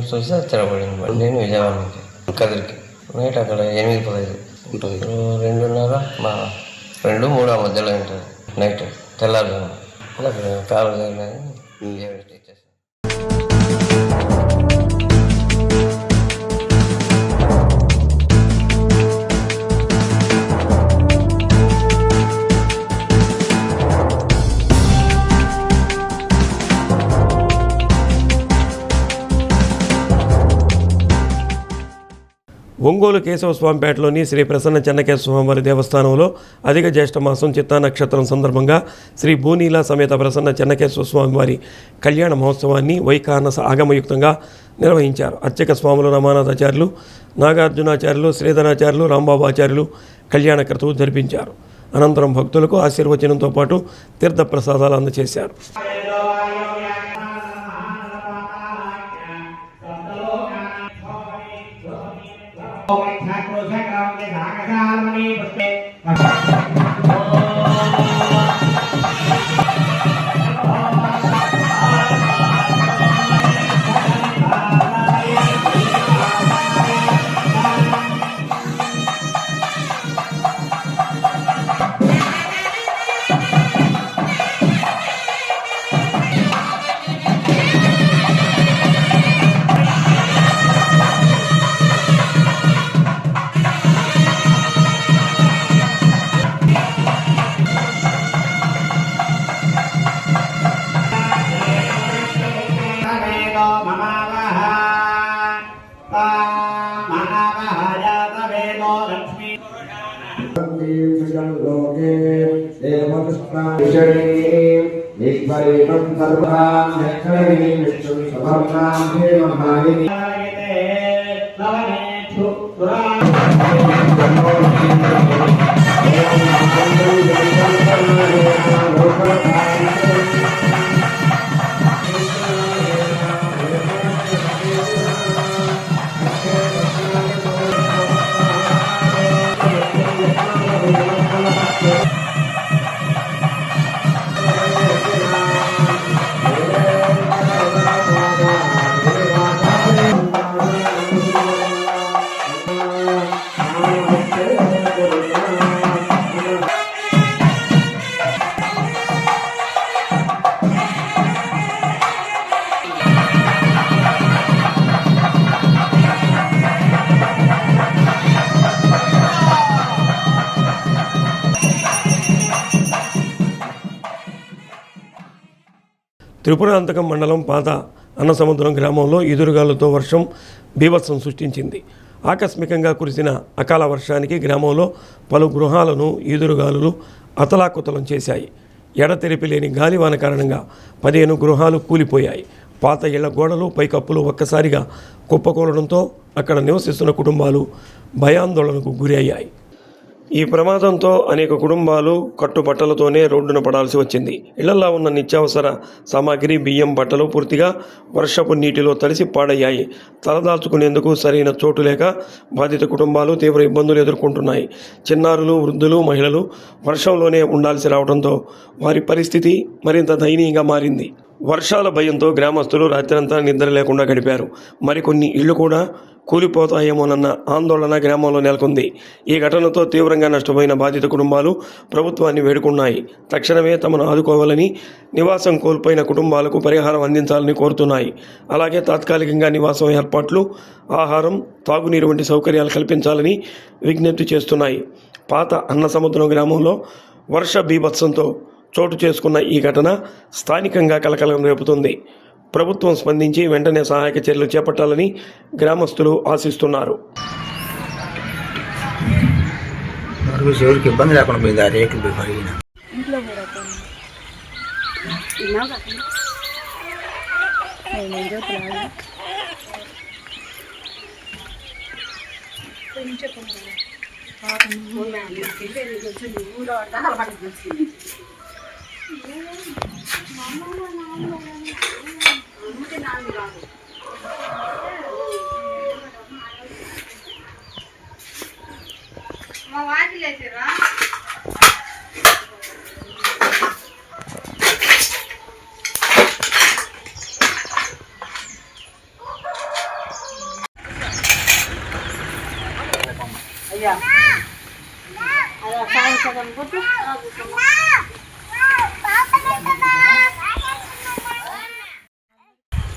చూస్తే తిరగబడింది బండి. నేను విజయవాడ నుంచి కదిరికి నైట్ అక్కడ 8:15 ఉంటుంది. 2:30 మా 2-3 మధ్యలో ఉంటుంది నైట్ తెల్లారుజాము. అక్కడ కాలు చేసేసి ఒంగోలు కేశవస్వామిపేటలోని శ్రీ ప్రసన్న చెన్నకేశవస్వామివారి దేవస్థానంలో అధిక జ్యేష్ఠ మాసం చిత్తా నక్షత్రం సందర్భంగా శ్రీ భూనీల సమేత ప్రసన్న చెన్నకేశవస్వామివారి కళ్యాణ మహోత్సవాన్ని వైఖానస ఆగమయుక్తంగా నిర్వహించారు. అర్చక స్వాములు రమానాథాచార్యులు, నాగార్జునాచార్యులు, శ్రీధరాచార్యులు, రాంబాబు ఆచార్యులు కళ్యాణకర్తవు జరిపించారు. అనంతరం భక్తులకు ఆశీర్వచనంతో పాటు తీర్థ ప్రసాదాలు అందజేశారు. త్రిపురాంతకం మండలం పాత అన్నసముద్రం గ్రామంలో ఈదురుగాలులతో వర్షం బీభత్సం సృష్టించింది. ఆకస్మికంగా కురిసిన అకాల వర్షానికి గ్రామంలో పలు గృహాలను ఈదురుగాలులు అతలాకుతలం చేశాయి. ఎడతెరిపి లేని గాలివాన కారణంగా 15 గృహాలు కూలిపోయాయి. పాత ఇళ్ల గోడలు, పైకప్పులు ఒక్కసారిగా కుప్పకూలడంతో అక్కడ నివసిస్తున్న కుటుంబాలు భయాందోళనకు గురి అయ్యాయి. ఈ ప్రమాదంతో అనేక కుటుంబాలు కట్టుబట్టలతోనే రోడ్డున పడాల్సి వచ్చింది. ఇళ్లల్లో ఉన్న నిత్యావసర సామాగ్రి, బియ్యం, బట్టలు పూర్తిగా వర్షపు నీటిలో తడిసి పాడయ్యాయి. తలదాల్చుకునేందుకు సరైన చోటు లేక బాధిత కుటుంబాలు తీవ్ర ఇబ్బందులు ఎదుర్కొంటున్నాయి. చిన్నారులు, వృద్ధులు, మహిళలు వర్షంలోనే ఉండాల్సి రావడంతో వారి పరిస్థితి మరింత దయనీయంగా మారింది. వర్షాల భయంతో గ్రామస్తులు రాత్రంతా నిద్ర లేకుండా గడిపారు. మరికొన్ని ఇళ్లు కూడా కూలిపోతాయేమోనన్న ఆందోళన గ్రామంలో నెలకొంది. ఈ ఘటనతో తీవ్రంగా నష్టపోయిన బాధిత కుటుంబాలు ప్రభుత్వాన్ని వేడుకున్నాయి. తక్షణమే తమను ఆదుకోవాలని, నివాసం కోల్పోయిన కుటుంబాలకు పరిహారం అందించాలని కోరుతున్నాయి. అలాగే తాత్కాలికంగా నివాసం ఏర్పాట్లు, ఆహారం, తాగునీరు వంటి సౌకర్యాలు కల్పించాలని విజ్ఞప్తి చేస్తున్నాయి. పాత అన్నసముద్రం గ్రామంలో వర్ష బీభత్సంతో చోటు చేసుకున్న ఈ ఘటన స్థానికంగా కలకలం రేపుతుంది. ప్రభుత్వం స్పందించి వెంటనే సహాయక చర్యలు చేపట్టాలని గ్రామస్తులు ఆశిస్తున్నారు. ఇబ్బంది లేకుండా పోయింది. ఆ రేట్లు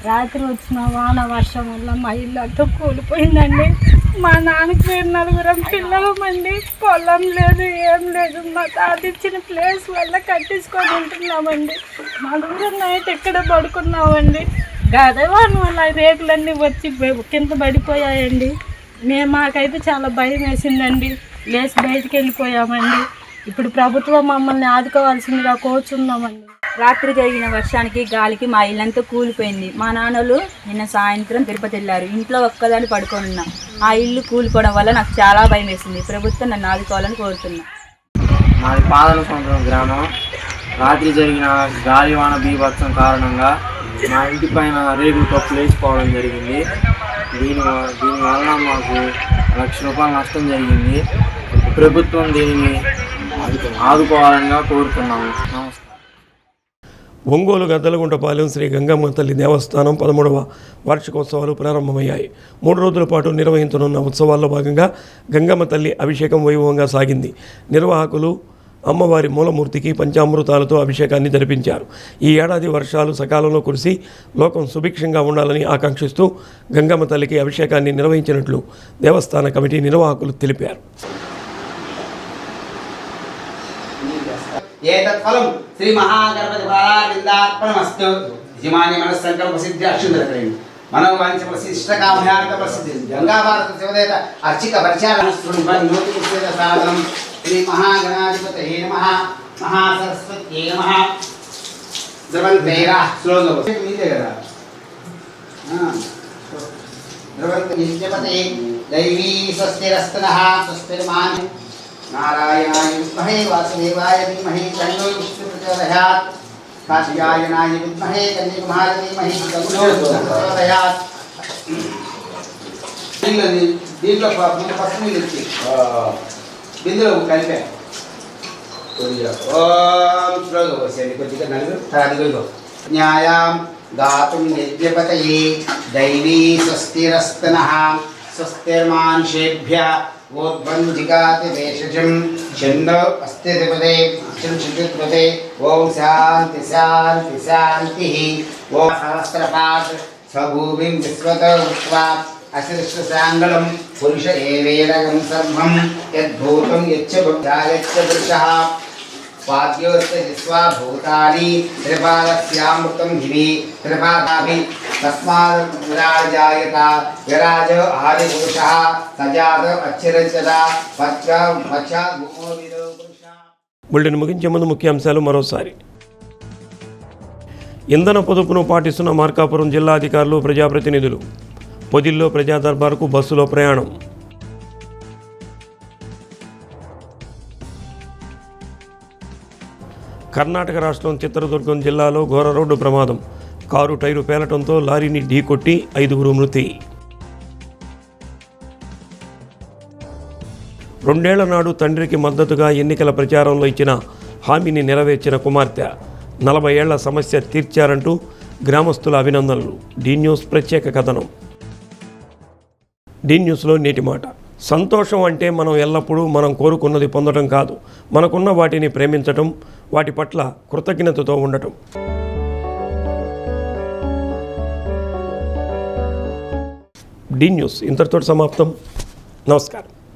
రాత్రి వచ్చిన వాన వర్షం వల్ల మా ఇల్లు అంతా కూలిపోయిందండి. మా నాన్నకి 4 పిల్లలమండి. పొలం లేదు, ఏం లేదు. మా తాత ఇచ్చిన ప్లేస్ వల్ల కట్టించుకొని ఉంటున్నామండి. 4 నైట్ ఎక్కడ పడుకున్నామండి. గదవాన వల్ల రేకులన్నీ వచ్చి కింద పడిపోయాయండి. మాకైతే చాలా భయం వేసిందండి. లేచి బయటికి వెళ్ళిపోయామండి. ఇప్పుడు ప్రభుత్వం మమ్మల్ని ఆదుకోవాల్సిందిగా కోరుచున్నామండి. రాత్రి జరిగిన వర్షానికి గాలికి మా ఇల్లంతా కూలిపోయింది. మా నాన్నలు నిన్న సాయంత్రం తిరుపతి వెళ్ళారు. ఇంట్లో ఒక్కదాన్ని పడుకొని ఉన్నా. ఆ ఇల్లు కూలిపోవడం వల్ల నాకు చాలా భయం వేసింది. ప్రభుత్వం నన్ను ఆదుకోవాలని కోరుతున్నా. మాది పాదల సముద్రం గ్రామం. రాత్రి జరిగిన గాలివాన బీభత్సం కారణంగా మా ఇంటి పైన రేగులు కప్పులు వేసిపోవడం జరిగింది. దీనివల్ల మాకు ₹1,00,000 నష్టం జరిగింది. ప్రభుత్వం దీనిని ఆదుకోవాలని కోరుతున్నాము. నమస్కారం. ఒంగోలు గద్దలగుంటపాలెం శ్రీ గంగమ్మ తల్లి దేవస్థానం 13వ వార్షికోత్సవాలు ప్రారంభమయ్యాయి. 3 రోజుల పాటు నిర్వహించనున్న ఉత్సవాల్లో భాగంగా గంగమ్మ తల్లి అభిషేకం వైభవంగా సాగింది. నిర్వాహకులు అమ్మవారి మూలమూర్తికి పంచామృతాలతో అభిషేకాన్ని జరిపించారు. ఈ ఏడాది వర్షాలు సకాలంలో కురిసి లోకం సుభిక్షంగా ఉండాలని ఆకాంక్షిస్తూ గంగమ్మ తల్లికి అభిషేకాన్ని నిర్వహించినట్లు దేవస్థాన కమిటీ నిర్వాహకులు తెలిపారు. ఏతత్ఫలం శ్రీ మహాగణపతి పాదారవిందార్పణమస్తు. యజమాని మనస్సంకల్ప సిద్ధి అక్షుందరకరేణి మనోవాంఛ ప్రసిష్ట కామ్యార్థ ప్రసిద్ధి గంగాభారత శివదేత అర్చిక పరిచారణ సాధనం శ్రీ మహాగణాధిపతయే నమః మహాసరస్వత్యే నమః. ద్రవంతేరా శ్లోకం మీదే కదా. ద్రవంత యజ్ఞపతే దైవీ స్వస్తిరస్తనః స్వస్తిర్మాన్ నారాయణాయ విద్మహే వాసుదేవాయ ధీమహి తన్నో విష్ణుః ప్రచోదయాత్. కాశ్యాయనాయ విద్మహే కన్యాకుమారి ధీమహి తన్నో విష్ణుః ప్రచోదయాత్. దీంట్లో ఫస్ట్ నీళ్ళు ఇచ్చి బిందులో కలిపా. ఓం శ్లోగా పోసేయండి కొద్దిగా నలుగురు. అదిగో న్యాయాం గాతుం యజ్ఞపతయే దైవీ స్వస్తిరస్తనః స్వస్తిర్మానుషేభ్యः ఓద్వంజికాతి వేషజం చందో అస్తిపదే చంచుపదే. ఓం శాంతి శాంతి శాంతి. ఓం సహస్రపాత్ స్వభూమిం విశ్వతో ఉత్వా అశిష్టశాంగళం పురుష ఏవేదగం సర్వం యద్భూతం యచ్చ బుద్ధాయచ్చ పురుషః వాద్యోస్య జిస్వా భూతాని త్రిపాదస్యామృతం దివి త్రిపాదాభి తస్మాత్ విరాజాయత విరాజ ఆది పురుషః సజాత అచ్చిరచత పశ్చాత్ భూమోవిదో పురుషః. బులెటిన్ ముగించే ముందు ముఖ్యాంశాలు మరోసారి. ఇంధన పొదుపును పాటిస్తున్న మార్కాపురం జిల్లా అధికారులు, ప్రజాప్రతినిధులు. పొదిల్లో ప్రజా దర్బారుకు బస్సులో ప్రయాణం. కర్ణాటక రాష్ట్రం చిత్రదుర్గం జిల్లాలో ఘోర రోడ్డు ప్రమాదం. కారు టైరు పేలటంతో లారీని ఢీకొట్టి 5గురు మృతి. 2 ఏళ్ల నాడు తండ్రికి మద్దతుగా ఎన్నికల ప్రచారంలో ఇచ్చిన హామీని నెరవేర్చిన కుమార్తె. 40 ఏళ్ల సమస్య తీర్చారంటూ గ్రామస్తుల అభినందనలు. డి న్యూస్ ప్రత్యేక కథనం. డి న్యూస్లో నేటి మాట. సంతోషం అంటే మనం ఎల్లప్పుడూ మనం కోరుకున్నది పొందడం కాదు, మనకున్న వాటిని ప్రేమించటం, వాటి పట్ల కృతజ్ఞతతో ఉండటం. డి న్యూస్ ఇంతటితో సమాప్తం. నమస్కారం.